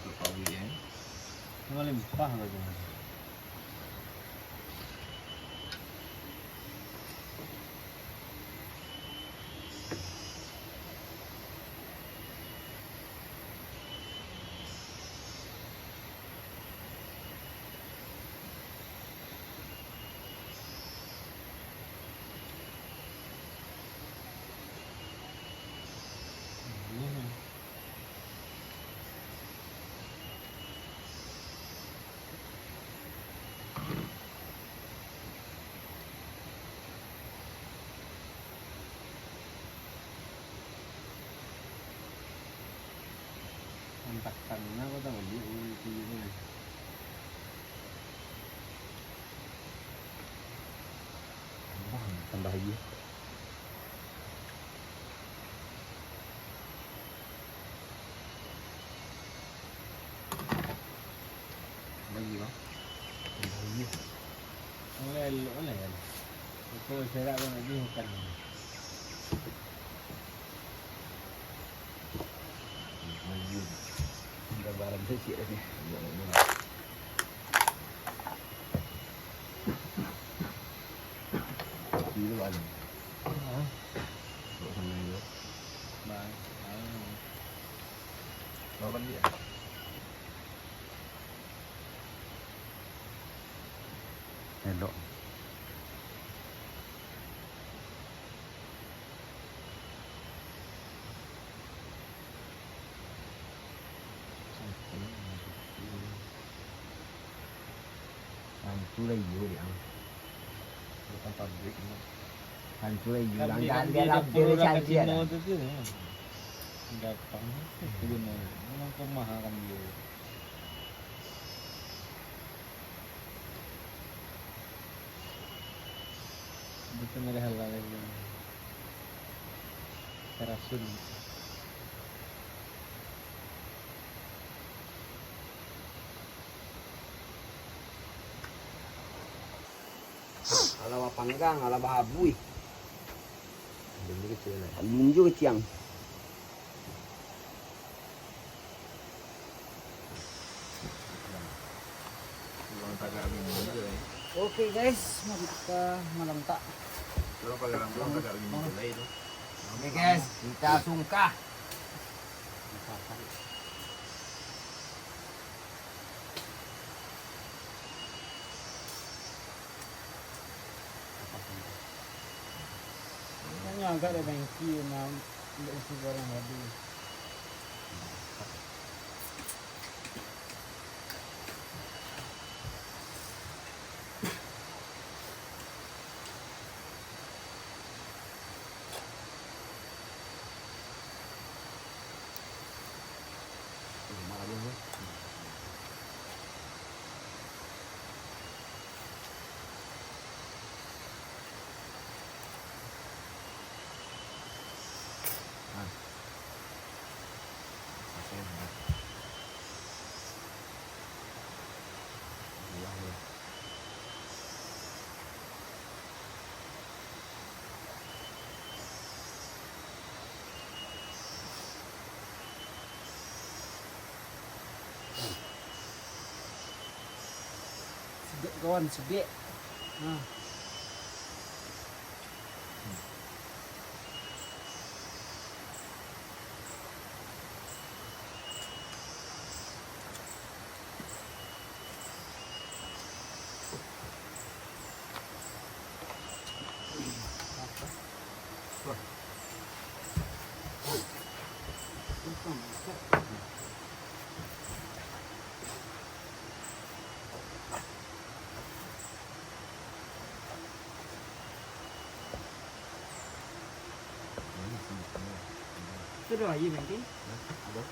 Lepas ni eh. Mau limpah lagi. Antakan na ko tahu di ini. Tambah lagi. Lagi bang. Oleh. Itu saya nak lagi bukan. Udah barang sih ini. Ini ada. Kok sama itu? Bang. Lawan dia. Elok. Hancur lagi dia. Bukan pabrik ni. Hancur lagi. Kan Langgar dia dia perlu dia kat cantik. Cina tu tu. Datang ke Cina. Memang kemahalan dia. Itu mereka halal lagi. Terasul. Ala panggang, ala bahabui. Bumbu kecil lah. Bumbu kecil. Orang tak agak minum je. Oke guys, mari kita malam tak. Orang pakai orang tak agak minum je itu. Oke guys, kita sungkah. agak ada bangki na untuk isi barang tadi. Malah dia. Sedek kawan, sedek. Nah. Itu doa iya bangki. Ada.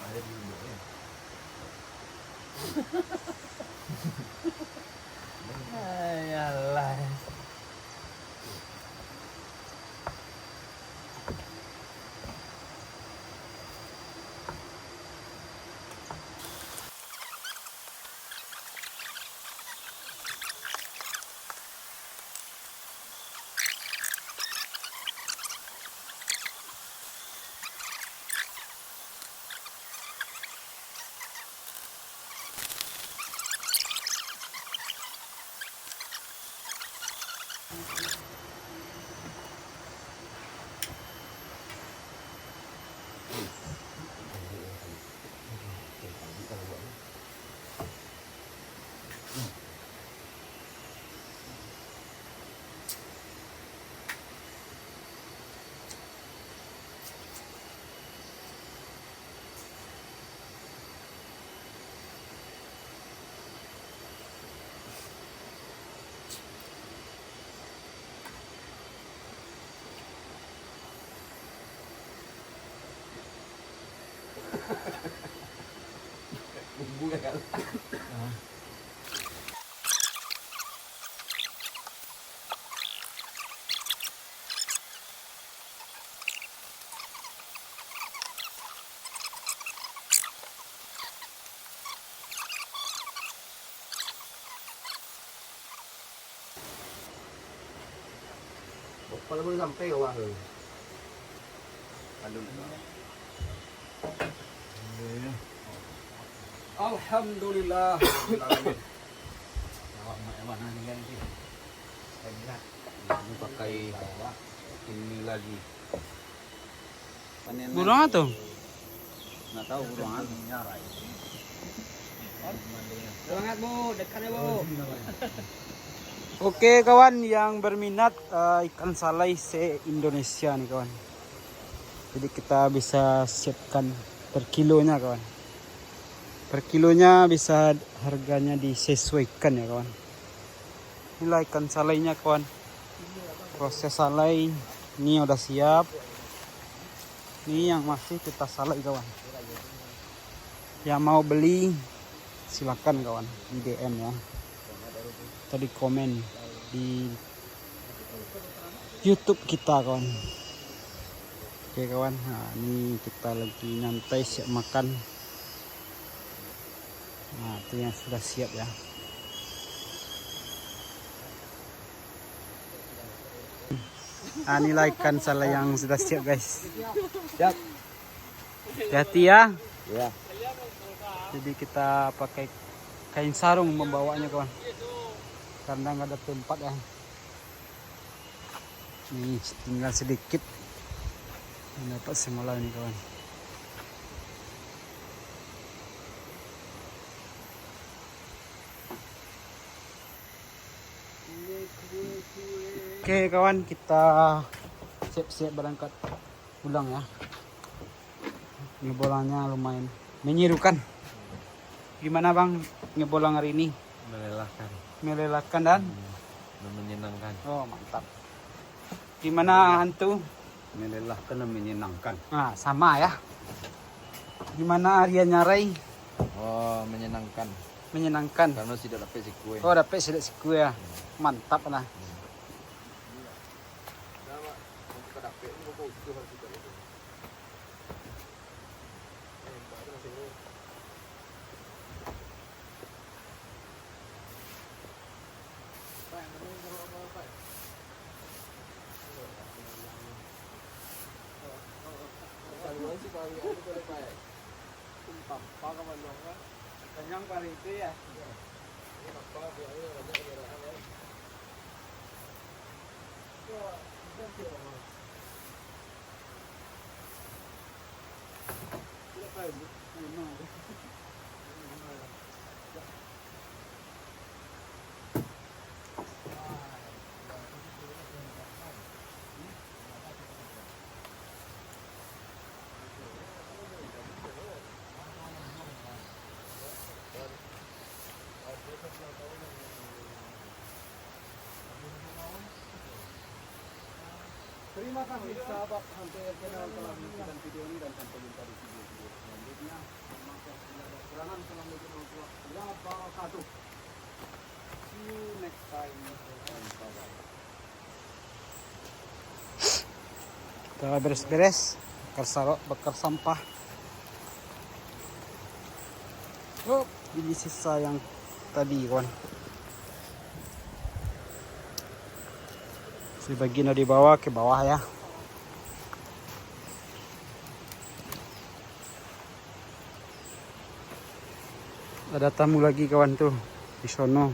Ada di bawah ya. Ayalah. Bumbu kan. Kalau boleh sampai ke bawah. Aduh. Alhamdulillah. Awak mana nih kan sih? Ini pakai ini lagi. Panen. Burung atau? Nggak tahu burongan. Semangat Bu, dekatnya Bu. Oke kawan yang berminat ikan salai se-Indonesia nih kawan. Jadi kita bisa siapkan per kilonya kawan. Per kilonya bisa harganya disesuaikan ya kawan. Inilah ikan salainya kawan. Proses salai ini udah siap. Ini yang masih kita salai kawan. Yang mau beli silakan kawan di DM ya. Tadi komen di YouTube kita kawan. Oke kawan, nah, ini kita lagi nyantai siap makan. Nah itu yang sudah siap ya. Nah, inilah ikan salai yang sudah siap guys. Siap. Hati-hati ya. Ya. Jadi kita pakai kain sarung membawanya kawan. Karena nggak ada tempat ya. Ini tinggal sedikit. Dapat semula ini kawan. Oke kawan, kita siap-siap berangkat pulang ya. Ngebolannya lumayan menyerukan. Gimana bang ngebolang hari ini? Melelahkan. Melelahkan dan Menyenangkan. oh mantap. Gimana hantu? Melelahkan dan menyenangkan. Nah sama ya. Gimana Arya Nyarai? Oh, menyenangkan. Menyenangkan. Karena sudah dapat si kue. Oh dapat silet siku ya. Mantap lah. Kenyang kali itu ya. Terima kasih sahabat Hantu Channel telah menonton video ini dan sampai jumpa di video-video selanjutnya. Maaf bila ada kekurangan. Assalamualaikum warahmatullahi wabarakatuh. See you next time. Bye-bye. Kita beres-beres, bakar sampah. Oh, ini sisa yang tadi kawan. Sebagian dari bawah ke bawah ya. Ada tamu lagi kawan tuh di sono.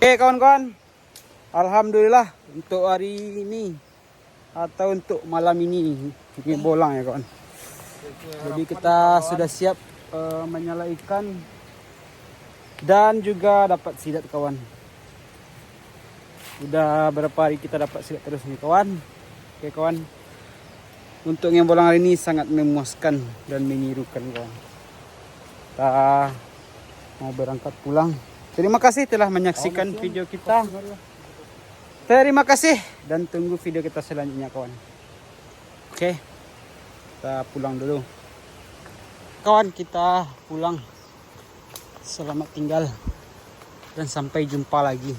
Oke kawan-kawan, alhamdulillah untuk hari ini atau untuk malam ini bolang ya kawan. Jadi kita sudah siap menyala ikan dan juga dapat sidat kawan. Udah berapa hari kita dapat sidat terus nih kawan. Oke kawan, untuk ngebolang hari ini sangat memuaskan dan menyerukan kawan. Kita mau berangkat pulang. Terima kasih telah menyaksikan video kita. Terima kasih dan tunggu video kita selanjutnya kawan. Oke, kita pulang dulu. Kawan, kita pulang. Selamat tinggal dan sampai jumpa lagi.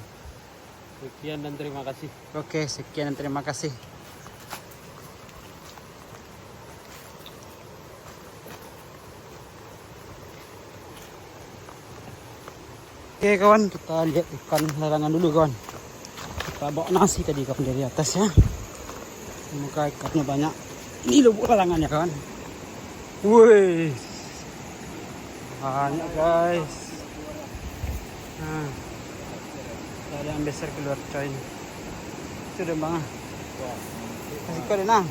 Sekian dan terima kasih. Oke, sekian dan terima kasih. Oke kawan, kita lihat ikan larangan dulu kawan. Kita bawa nasi tadi kawan dari atas ya. Semoga ikannya banyak. Ini lubuk larangan ya kawan. Wih, banyak guys. Nah, ada yang besar keluar coy. Itu udah bang. Kasih kode nah.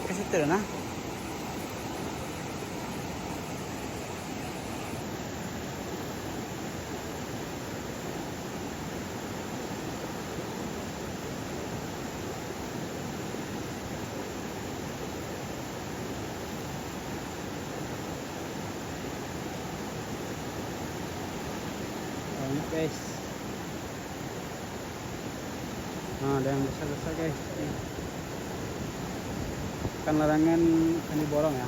Kasih itu nah. Banyak guys. Nah, ada yang besar-besar guys. Nih. Ikan larangan ini borong ya.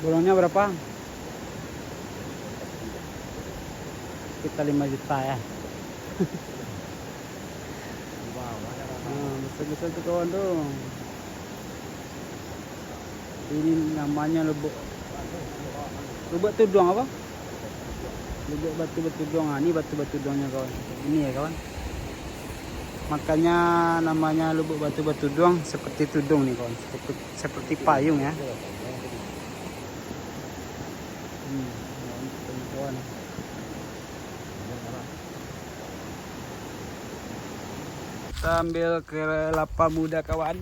Borongnya berapa? Kita 5 juta ya. Wow, Besar-besar tuh kawan tuh. Ini namanya lubuk tudung apa? Lubuk batu-batu tudung. Ini batu-batu tudungnya kawan. Ini ya kawan. Makanya namanya lubuk batu-batu tudung, seperti tudung nih kawan. Seperti payung ya. Kawan. Kita ambil kelapa muda kawan.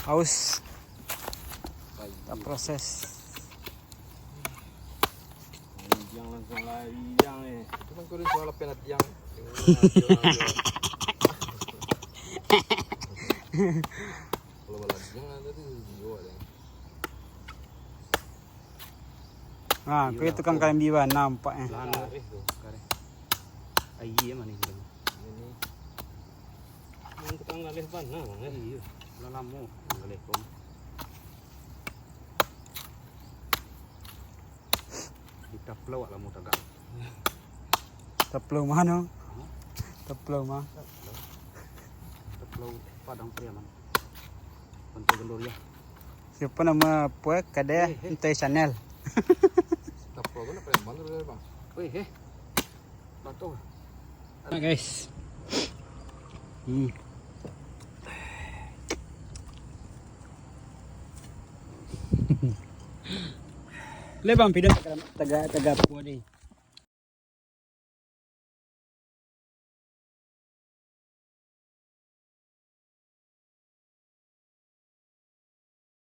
Haus. Kita proses. Yang langsung lari yang itu kan kudu soal penat yang. Kalau balas yang ada tuh jiwa deh. Nah, kau tukang kain biwa nampaknya. Lari tuh kare. Iya mana ini? Ini. Mun tukang ngalih panah, Iya. Lalamu ngalih kom. Ditaplau lah mu tagak. Teplo mana? Teplo mah. Taplau Padang Priaman. Pantai Gendur ya. Siapa nama puak kada Intai Channel. tapro kan apa yang mana dulu bang? Weh, batu. Nah guys. Lebang pidon taga puak deh.